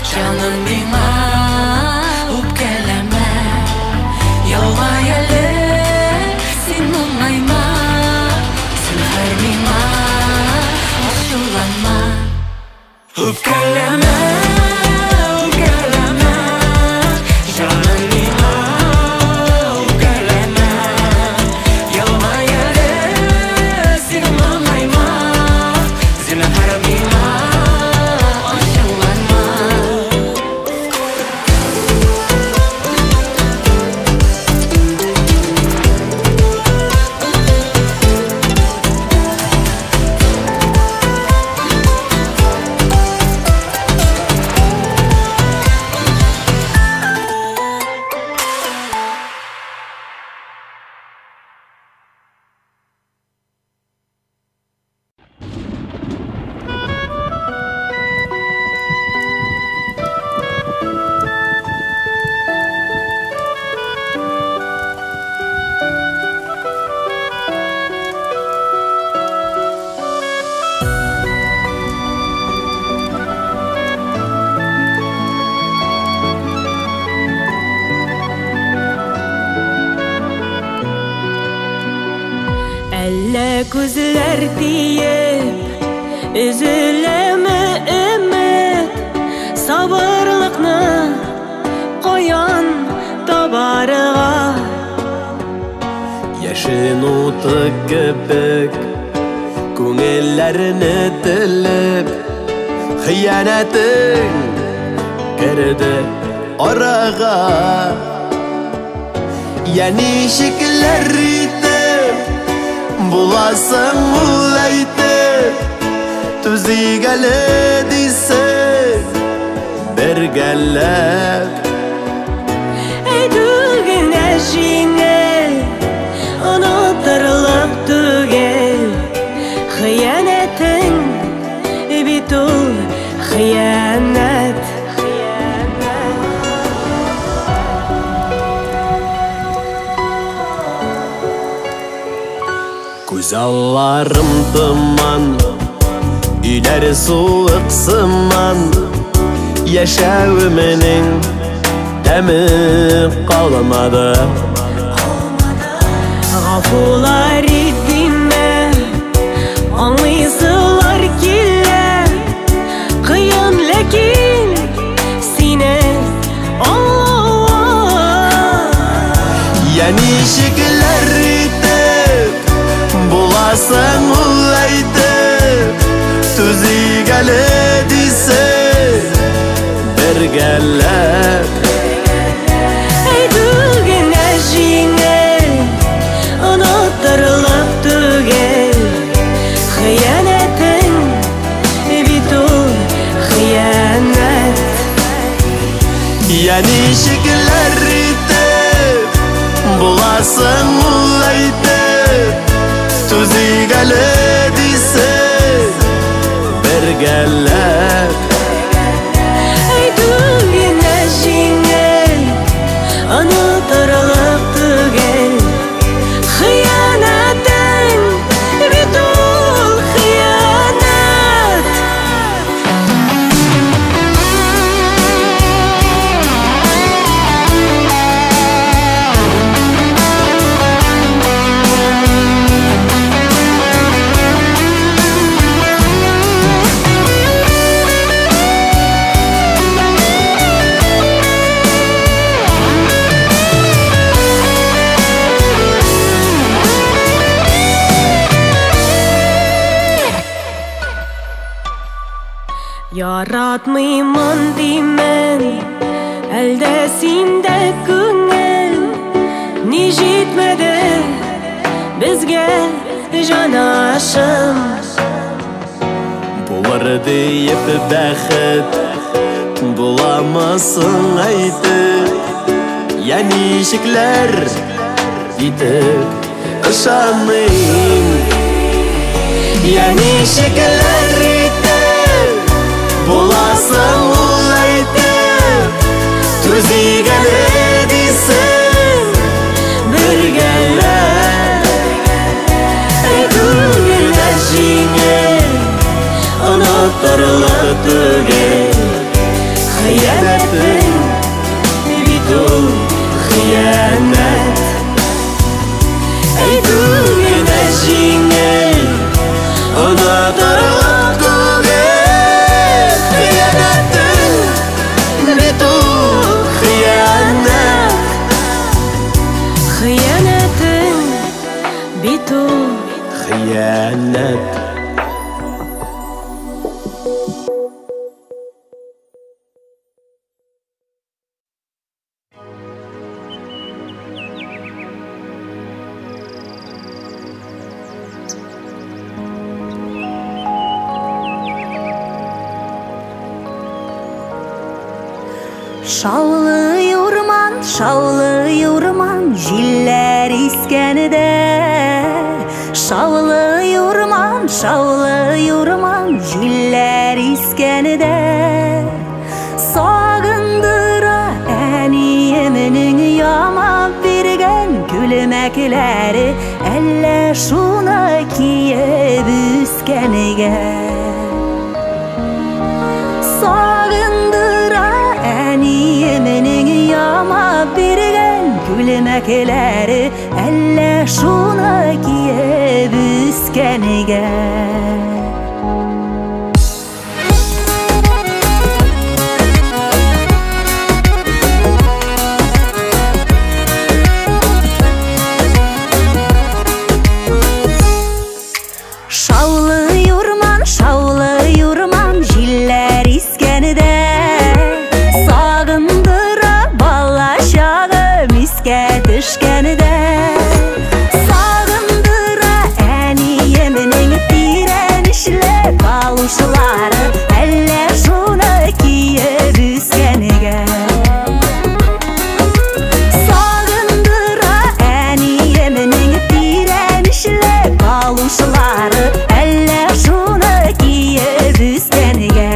җаным миңа, үпкәләмә. Ялгай әле син моңайма, зинһар миңа ачуланма. Үпкәләмә, үпкәләмә, җаным миңа, үпкәләмә. Ялгай әле син моңайма, зинһар миңа ачуланма. Әллә күзләр тиеп, üzülәме өмет, сабырлыкны каян табарга? Яшен уты кебек, күңелләрне телеп, хыянәтең керде арага. Я ничекләр итеп буласың ул әйтеп, түзигәле дисең бергәләп. Әйтү генә җиңел, онытырлык түгел. Хыянәтең бит ул хыянәт. Күз алларым тыман, өйләре суык сыман, яшәвемнең тәме калмады. Гафулар итмә, аңлыйсылар килә, кыен ләкин сине Я ничекләр итеп буласың ул әйтеп, түзигәле дисең бергәләп. Әйтү генә җиңел, онытырлык түгел. Хыянәтең бит ул хыянәт. Я ничекләр итеп буласың ул әйтеп, түзигәле дисең бергәләп. Әйтү генә җиңел, онытырлык түгел. Хыянәтең бит ул хыянәт. Яратмыймын димен, әлдә синдә күңел, ни җитмәде безгә җанашым. Булыр диеп бәхет, буламасың әйтеп, я ничекләр итеп ышанмыйм. Я ничекләр итеп буласың ул әйтеп, түзигәле дисең бергәләп. Әйтү генә җиңел, онытырлык түгел. Шаулы урман, җилләр искәнедә. Шаулы урман, җилләр искәнедә. Сагындыра әниемнең ямап биргән күлмәкләре, әллә шуны киеп үскәнегә. Сагындыра әниемнең ямап биргән күлмәкләре, әллә шуны киеп үскәнегә. Шаулы урман, җилләр искәнедә. Сагындыра бала чагым искә төшкәнедә. Сагындыра әниемнең тирән эшләп алучылары, әллә шуны киеп үскәнегә. Сагындыра әниемнең тирән эшләп алучылары, әллә шуны киеп үскәнегә.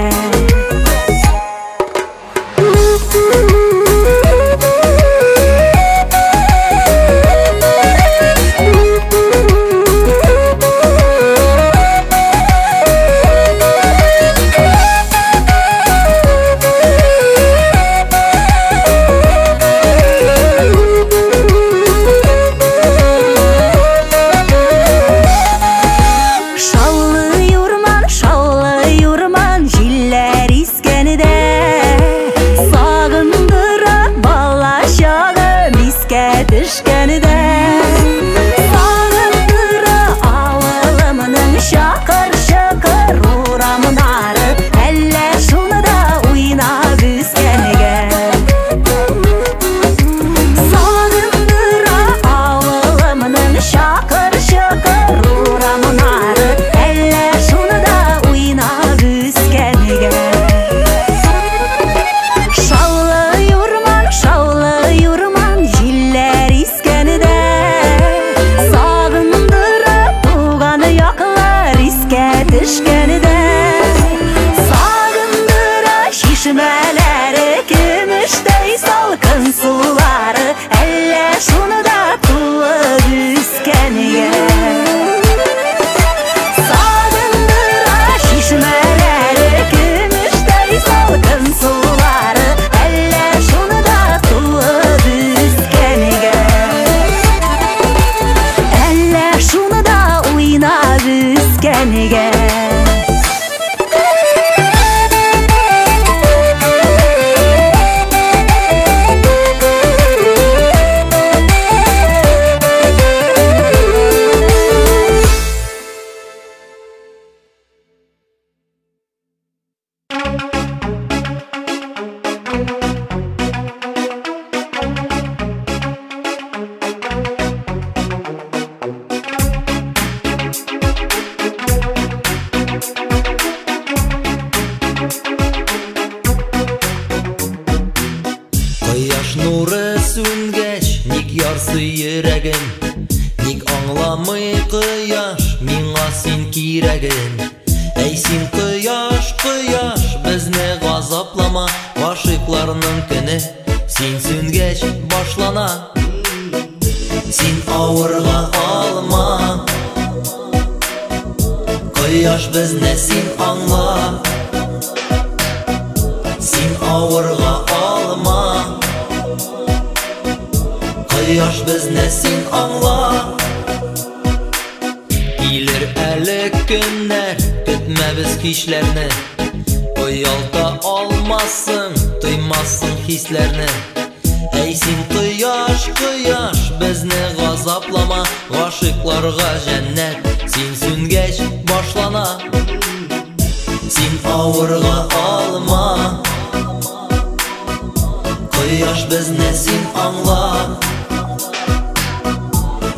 Кояш безне син аңла,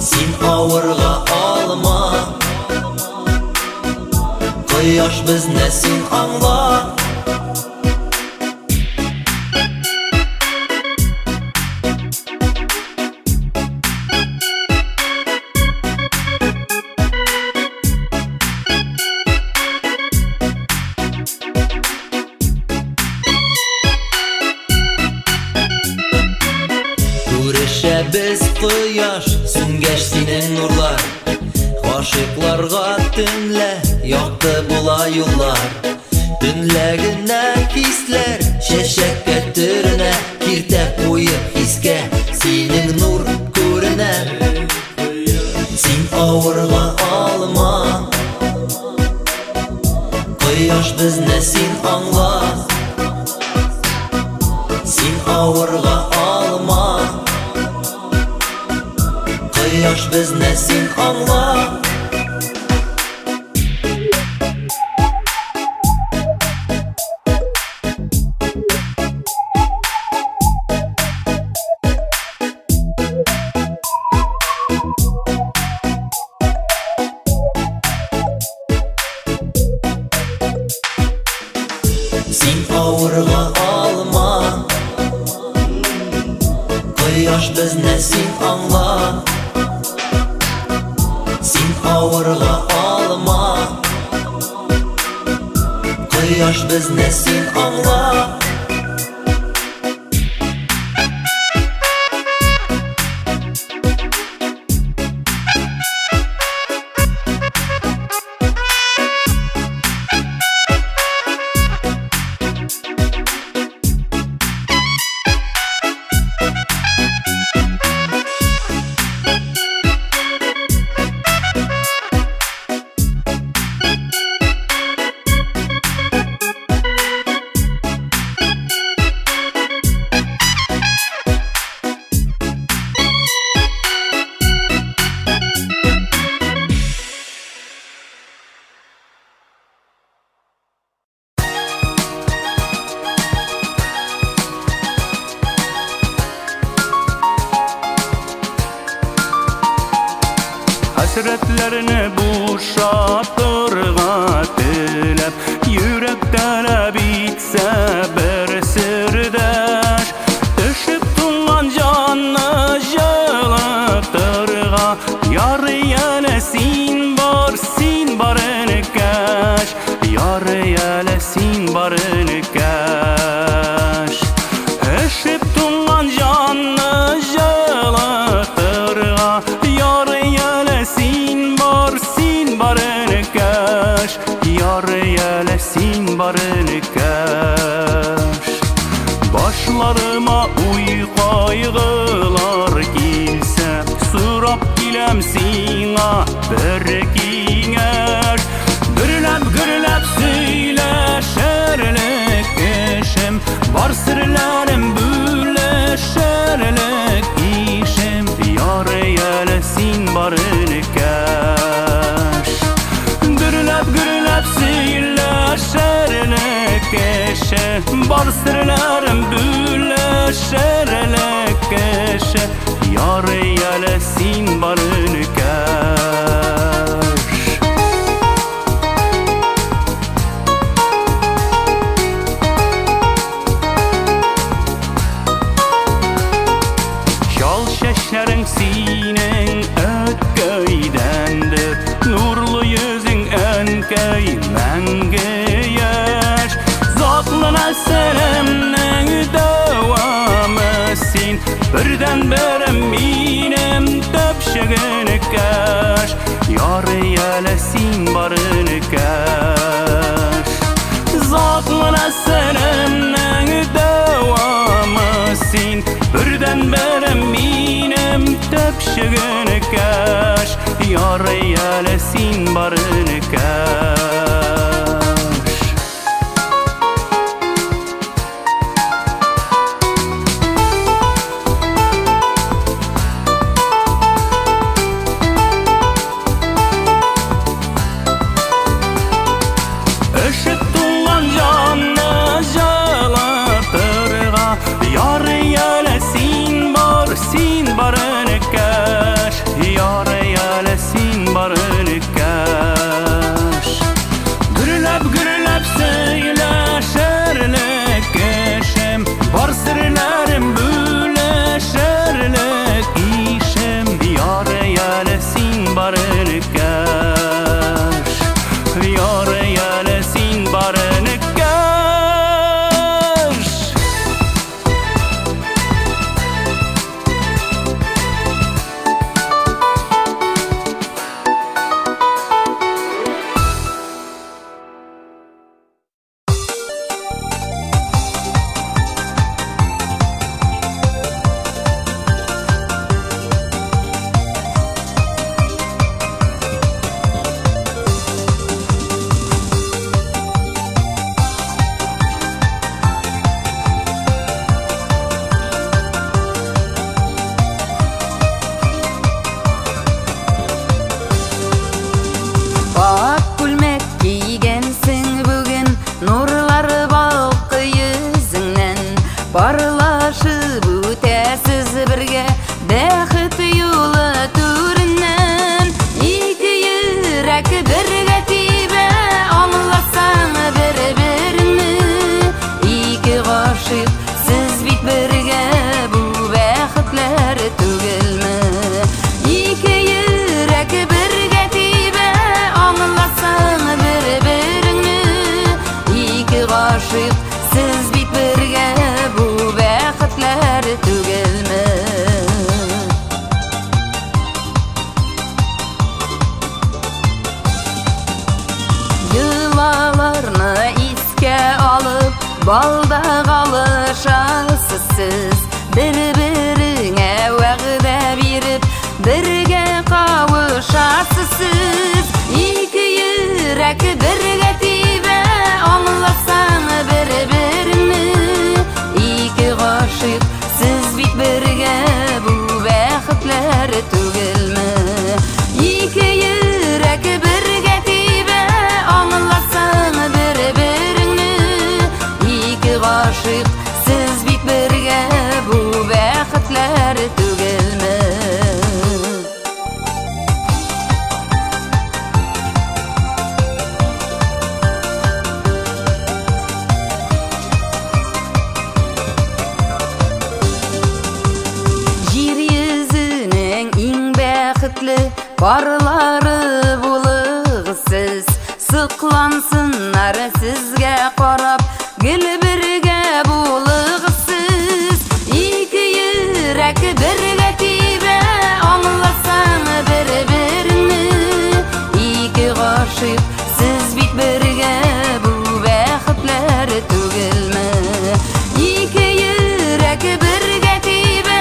син авырга алма. Кояш безне син аңла. biz quyosh, so'ngach sening nurlar. Aşıklarga tünle yaktı bula yollar. Tünlegine hisler, şeşek götürüne, kirte koyup hiske, senin nur görüne. Sen ağırga alma, quyosh bizne sen anla. Sen ağırga alma, quyosh bizne sen anla. Sen ağırga alma, quyosh bizne sen anla. Sen ağırga alma, quyosh bizne sen anla. Hasretlerini boşaltırga tilep, yürek talep bitse bir sirdeş. Düşüp tuğan canı jılıktırga, yarı yele sin barını keş, yarı yele sin barını keş. Düşüp tuğan canı jılıktırga, yarı yele sin barını keş, yarı yele sin barını keş. Başlarıma kaygılar gelse, sırap gilem sina bir ginger. Gürlep söyleşerlik işim, var sırlarım büleşerlik işim. Yarı yele sin barını keş. Gürlep söyleşerlik işim, var sırlarım büleşerlik işim. Yarı yele sin barını keş. Şal şeşlerin senin ötköydendir, nurlu yüzün önköy menge yaş. Zatlına selemden devamısın, birden berim minem töpşegini keş. Yarı yele sin barını keş. Zatlına selemden devamısın, birden berim minem töpşegini keş. Yarı yele sin barını keş. Işık tuğan canı jılıktırga, yarı yele sin barını keş, yarı yele sin barını алда қалышасыз сіз, бір-біріңе уәғдә беріп, бірге қауышасыз сіз. Екі йөрәк бірге тибә, аңласаң бір-біріңне. Екі ғашиқ сіз бит бірге, бу бәхетләр түгелме? Екі йөрәк бірге тибә, аңласаң бір-біріңне. Екі ғашиқ сіз бит бірге, бу бәхетләр түгелме? Барлары булыгыз сіз, сықлансыннар сізге қарап, гел бірге булыгыз сіз. Екі йөрәк бірге тибә, аңласаң бір-біріңне. Екі ғашиқ сіз бит бірге, бу бәхетләр түгелме? Екі йөрәк бірге тибә,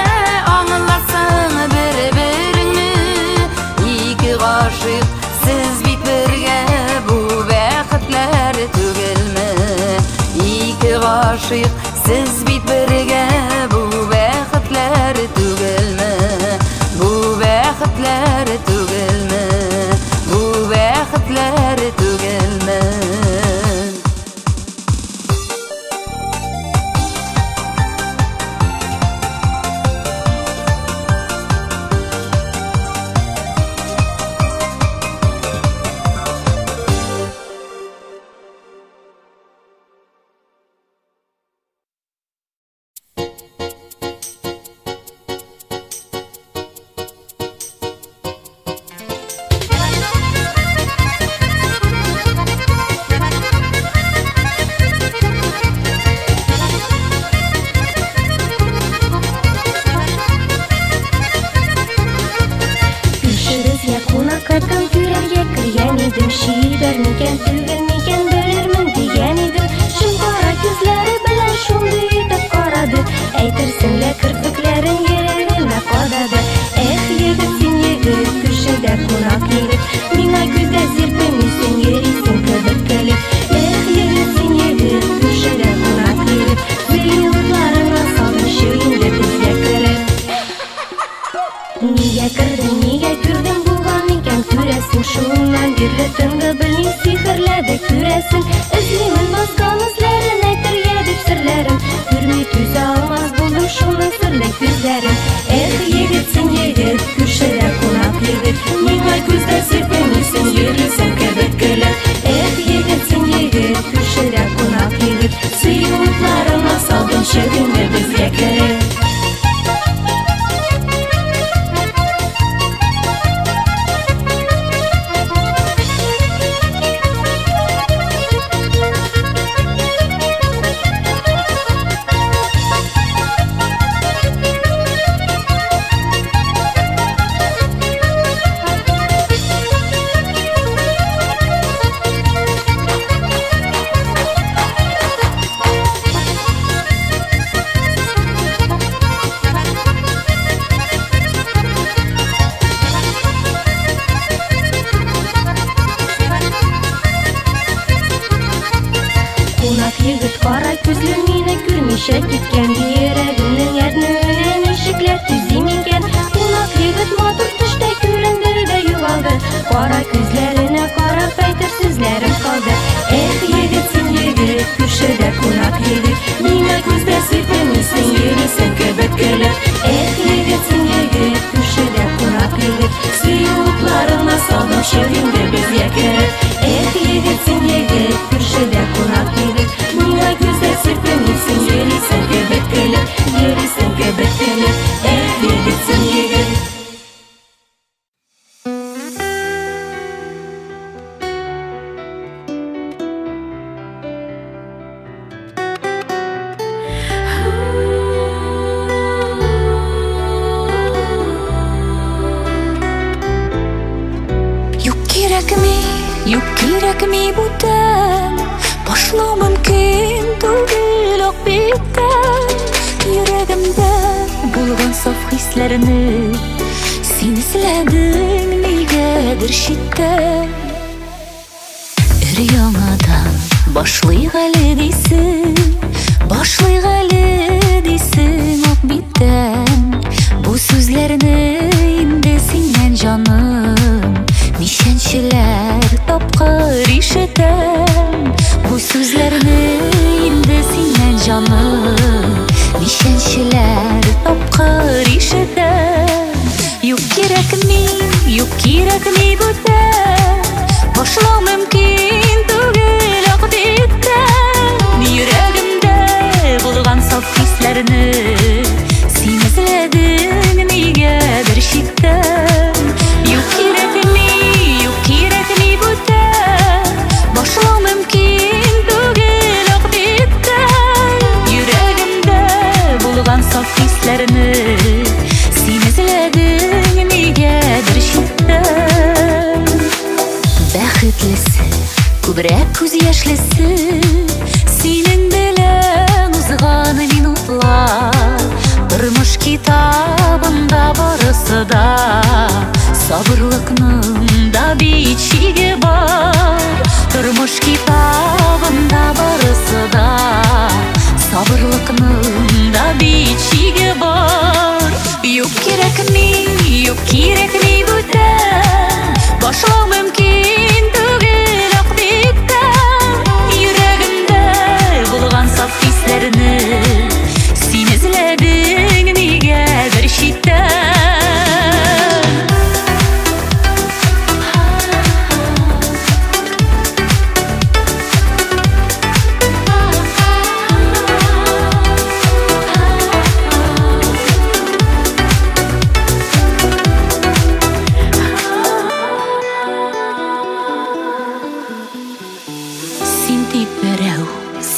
аңласаң бір-біріңне. Екі ғашиқ сіз бит бірге, бу бәхетләр түгелме? Екі ғашиқ сіз бит бірге, бу бәхетләр түгелме? Бу бәхетләр түгелме? Бу бәхетләр түгелме? Юк кирәкми бүтән, башлау мөмкин түгел ак bitter Yüreğimde bulgan saf hislerini Sen izledin nigedir şiddet Ür-yanadan başlayğalı deysin Başlayğalı deysin ok bitten Bu sözlerini indi senden canım Nişençiler tapqır işiten Bu sözlerini indi senden canım Nişençiler tapqır işiten Yok kerak mi büten Başla mümkün tugil ak bitten Yüreğimde bulgan saf hislerini Sen izledin nigedir şiddet Yok kerak mi büten Başla mümkün tugil ak bitten Yüreğimde bulgan saf hislerini Sen izledin nigedir şiddet Бәхетлесе, күбрәк күз яшьлесе Синең белән узган минутлар Тормыш китабында барысы да Сабырлыкның да бичиге бар Тормыш китабында барысы да Сабырлыкның да бичиге бар Юк кирәкми бүтән Башлау мөмкин түгел ак биттән Йөрәгемдә булган саф хисләрне Син эзләдең нигәдер читтән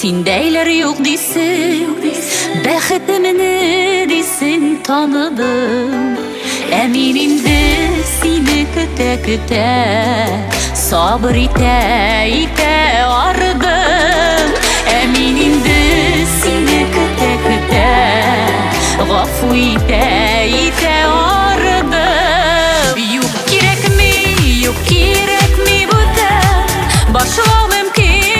Синдәйләр юк дисен, бәхетемне дисен таныдым. Ә мин инде сине көтә, сабыр итә ардым. Ә мин инде сине көтә, гафу итә ардым. Юк кирәкми бүтән, башлау мөмкин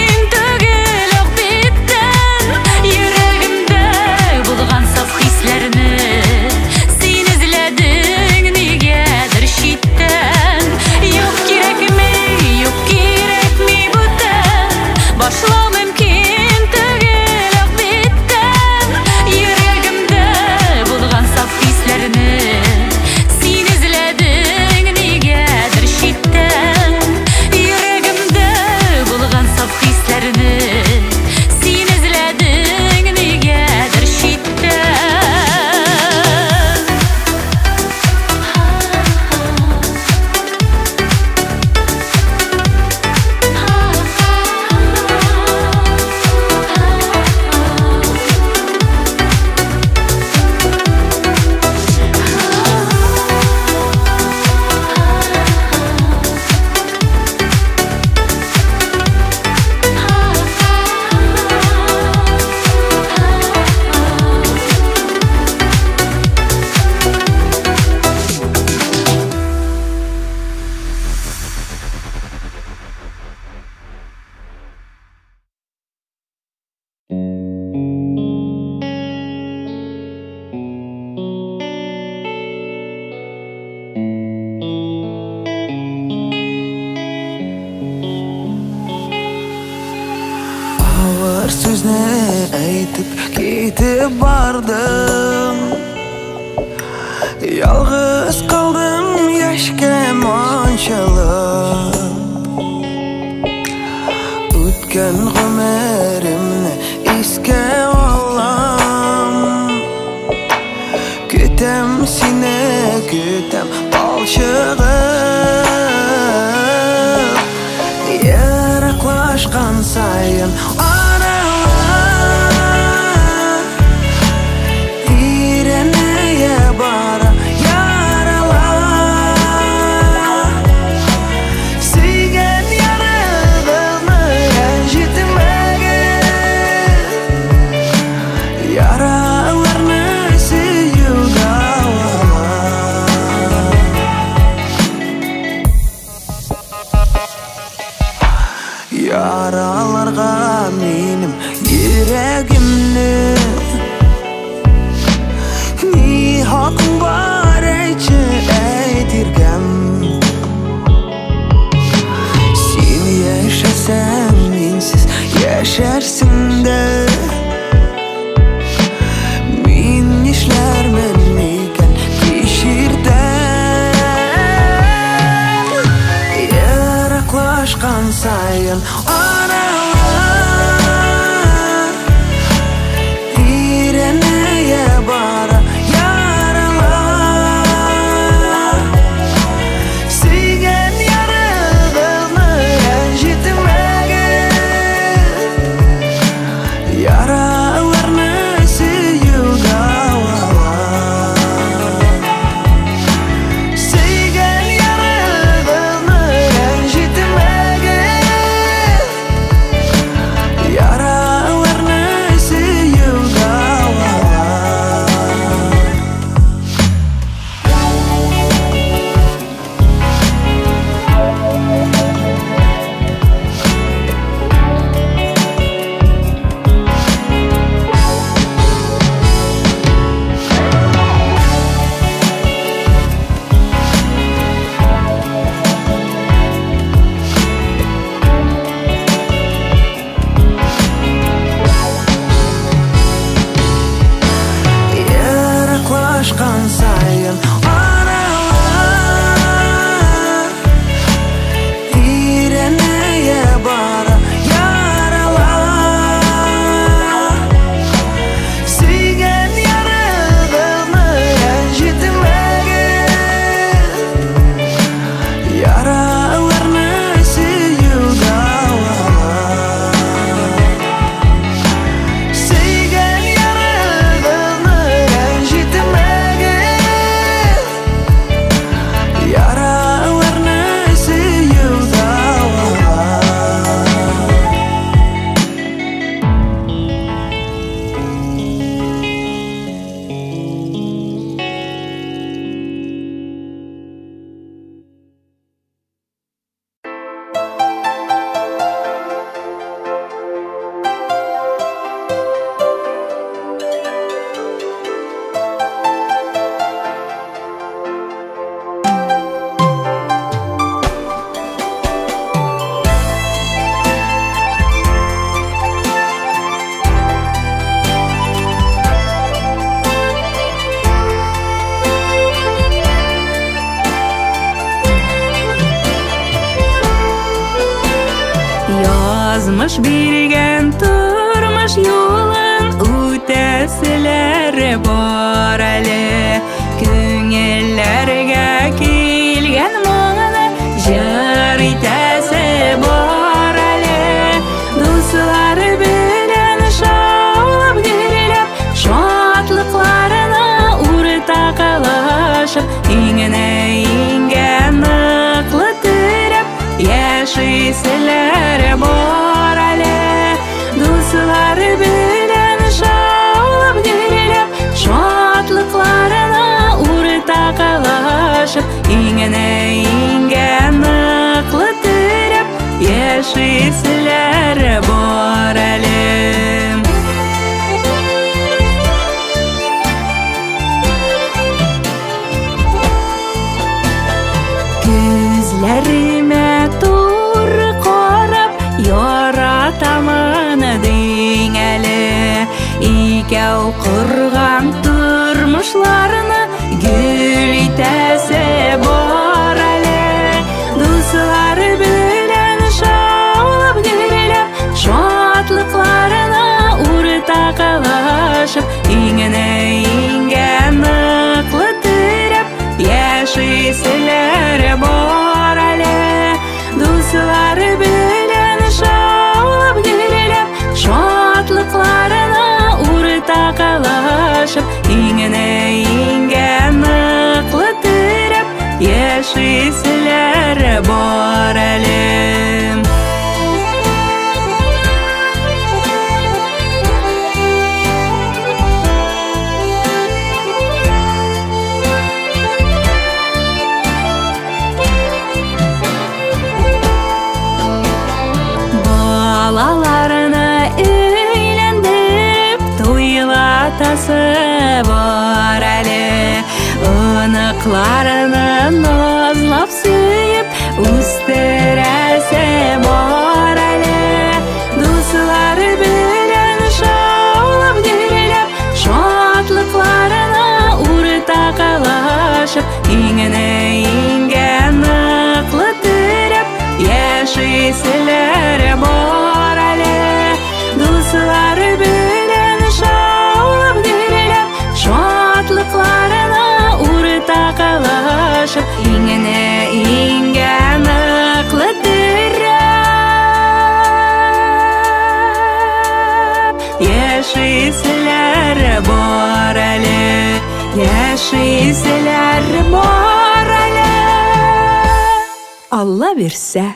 Кетіп бардым, ялғыз қалдым ешкім оншалып. Өткен ғұмырымны еске алам, күтем сені күтем балшығып. Ерақлашқан сайын Yaşarsın da min işlermen iken kişirde yaraklaşkan sayın aralar direneye bara yaralar Sigen yarılığını rencitmege yaralarını sıyugalar Sigen yarılığını rencitmege yaralarını sıyugalar yaraklaşkan sayın aralar direneye bara yaralar Sigen yarılığını rencitmege yaralarını sıyugalar Sigen yarılığını rencitmege yaralarını Yazmış birgen turmuş yolun ötesileri var ali Köngillerge kelgen mağana jar itesi var ali Dostlar bilen şaulap gelip şatlıklarına urtaqalaşıp İngine ingen ıqlıtırıp yaşaysılar var ali Dostlar bilen şaulap gelip şatlıklarına urtaqalaşıp İngine ingen ıqlıtırıp yaşaysılar var ali Gözlerime tur qarab yarataman dengeli İkev qurgan turmuşlarını gül itesi var ali Dostlar bilen şaulap gelip şatlıklarına urtaqalaşıp İngine ingen ıqlıtırıp yaşaysılar var ali Dostlar bilen şaulap gelip şatlıklarına urtaqalaşıp İngine ingen ıqlıtırıp yaşaysılar var ali Balalarını eğlendirip toylatası var ali Anıqlarını nazlap suyup üstürese var ali Dostlar Дуслары белән шаулап гөрләп, шатлыкларына уртаклашып, иңенә иңгән ныклы терәп, яшиселәр бар әле. Дуслары белән шаулап гөрләп, шатлыкларына уртаклашып, иңенә иңгән ныклы терәп, яшиселәр бар әле. Яшиселәр бар әле. Алла бирсә.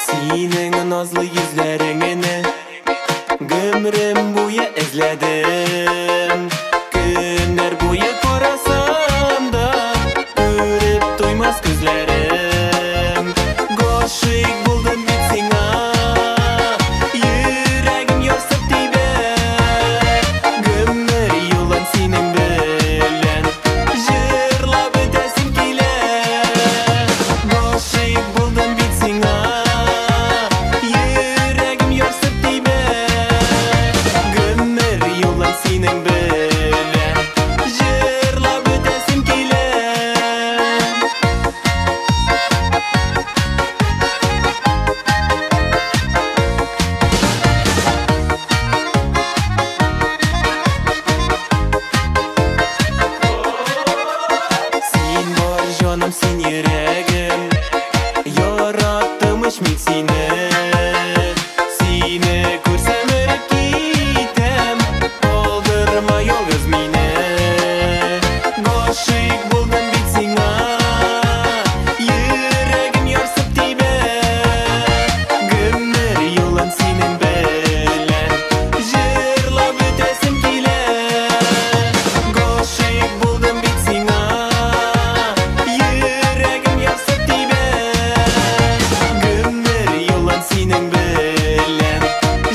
Синең назлы йөзләреңне гомрем буе эзләдем. Көннәр буе карасам да күреп туймас күзләрем. Гашыйк булдым бит сиңа, йөрәгем ярсып тибә. Гомер юлын синең белән җырлап үтәсем килә. Гашыйк булдым бит сиңа, йөрәгем ярсып тибә. Гомер юлын синең белән җырлап үтәсем килә. Син бар җаным, син йөрәгем, яраттым мин сине. Сине күрсәм өреп китәм, калдырма ялгыз мине. Гашыйк булдым бит сиңа, йөрәгем ярсып тибә. Гомер юлын синең белән җырлап үтәсем килә. Гашыйк булдым бит сиңа, йөрәгем ярсып тибә. Гомер юлын синең белән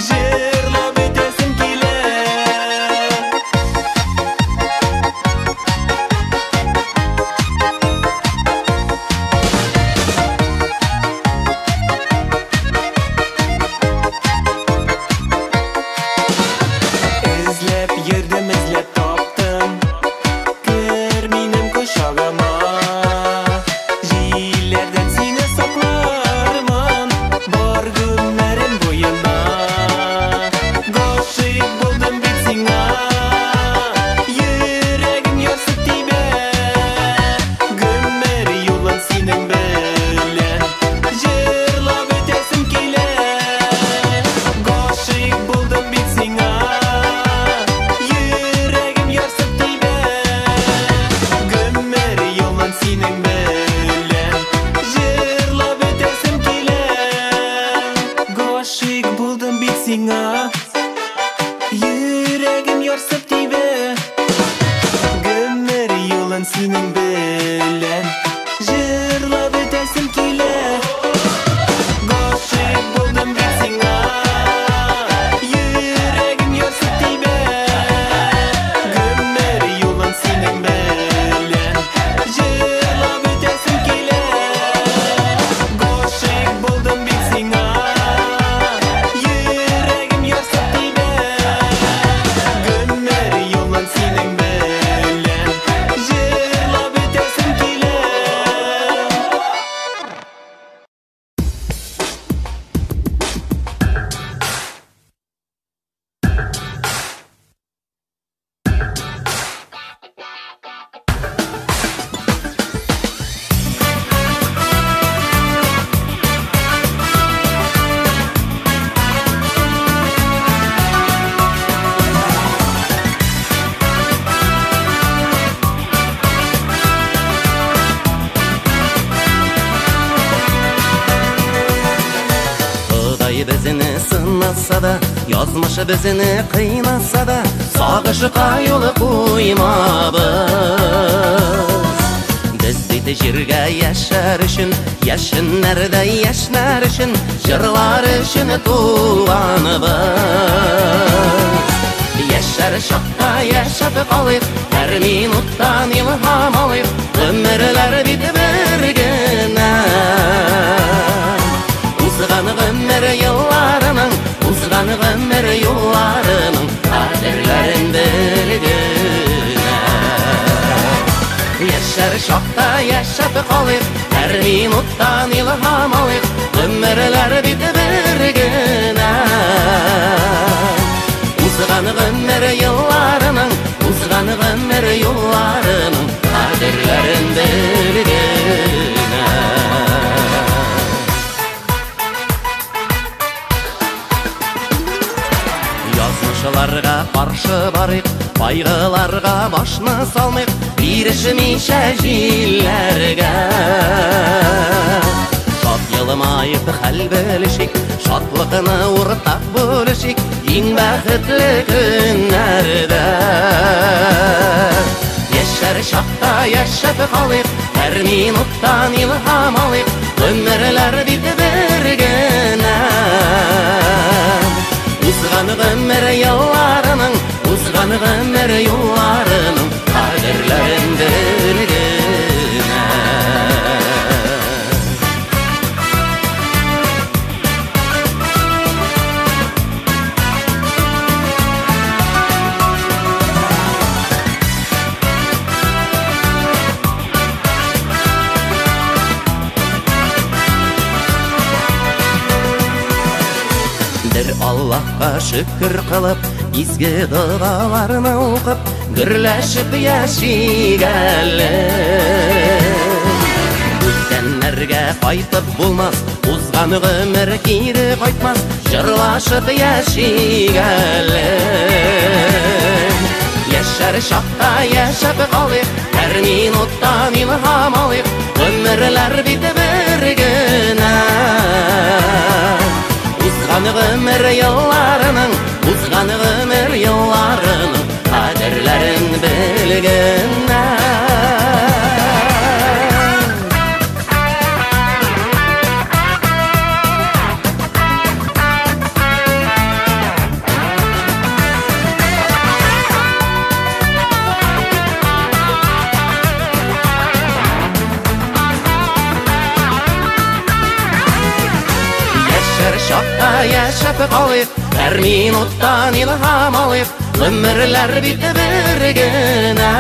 җырлап үтәсем килә. Эзләп йөрдем, эзләп таптым, кер минем кочагыма. Җилләрдән сине саклармын, бар гомерем буена. Гашыйк булдым бит сиңа, йөрәгем ярсып тибә. Гомер юлын синең белән җырлап үтәсем килә. Гашыйк булдым бит сиңа, йөрәгем ярсып тибә. Гомер юлын синең белән җырлап үтәсем килә. Гашыйк булдым бит сиңа, йөрәгем ярсып тибә. Гомер юлын синең белән җырлап үтәсем килә. Гашыйк булдым бит сиңа, йөрәгем ярсып тибә. Гомер юлын синең белән җырлап үтәсем килә. Гашыйк булдым бит сиңа, йөрәгем ярсып тибә. Гомер юлын синең белән җырлап үтәсем килә. Bizini sınasa da, yazmışı bizini kıynasa da, sağışıqa yolu qoymabız. Biz dedi jirge yaşar üçün, yaşınlarda yaşlar üçün, jırlar üçün tuğanыбыз. Yaşar şakta yaşap kalıp, her minuttan ilham alıp, ömürler bitip birgine. Uzgan ömür yıllarının, uzgan ömür yıllarının, kaderlerin birgine. Yaşar şakta yaşap kalıp, her minuttan ilham alıp, ömürler bitip birgine. Uzgan ömür yıllarının, uzgan ömür yıllarının, kaderlerin birgine. Yazmışlarga karşı barık, baygılarga başını salmayıp, birişmişe jillerge. Şat yılmayıp hal bölüşük, şatlıqını urtaq bölüşük, en bəxtli günlərdə. Yaşar şaqda yaşap qalıq, hər minutdan ilham alıq, ömürlər bitib birgine. Uzgan ömür yıllarının, uzgan ömür yıllarının, kaderlerin birgine. Allah'a şükür kılıp, izgi dualarını okup, gürleşip yaşayalım. O'tganlarga qaytib bulmaz, uzgan ömür geri qaytmaz, jırlaşıp yaşayalım. Yaşar şaqda yaşap qalıb, her minutdan ilham alıp, ömürler bitib birgine. Uzgan ömür yıllarının, uzgan ömür yıllarının, kaderlerin bilgine. Şaqda yaşap qalıb, her minuttan ilham alıp, ömürler bitib birgine.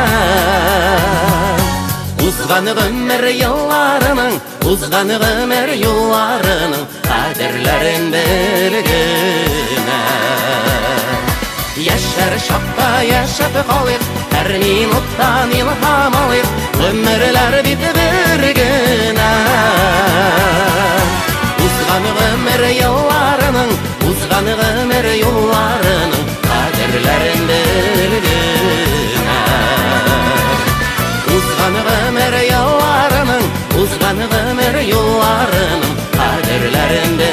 Uzgan ömür yıllarının, uzgan ömür yıllarının, kaderlerin bilgine. Yaşar şaqda yaşap qalıb, her minuttan ilham alıp, ömürler bitib birgine. Uzgan ömür yıllarının, uzgan ömür yıllarının, kaderlerin bilgine. Uzgan ömür yıllarının, uzgan ömür yıllarının, kaderlerin bilgine.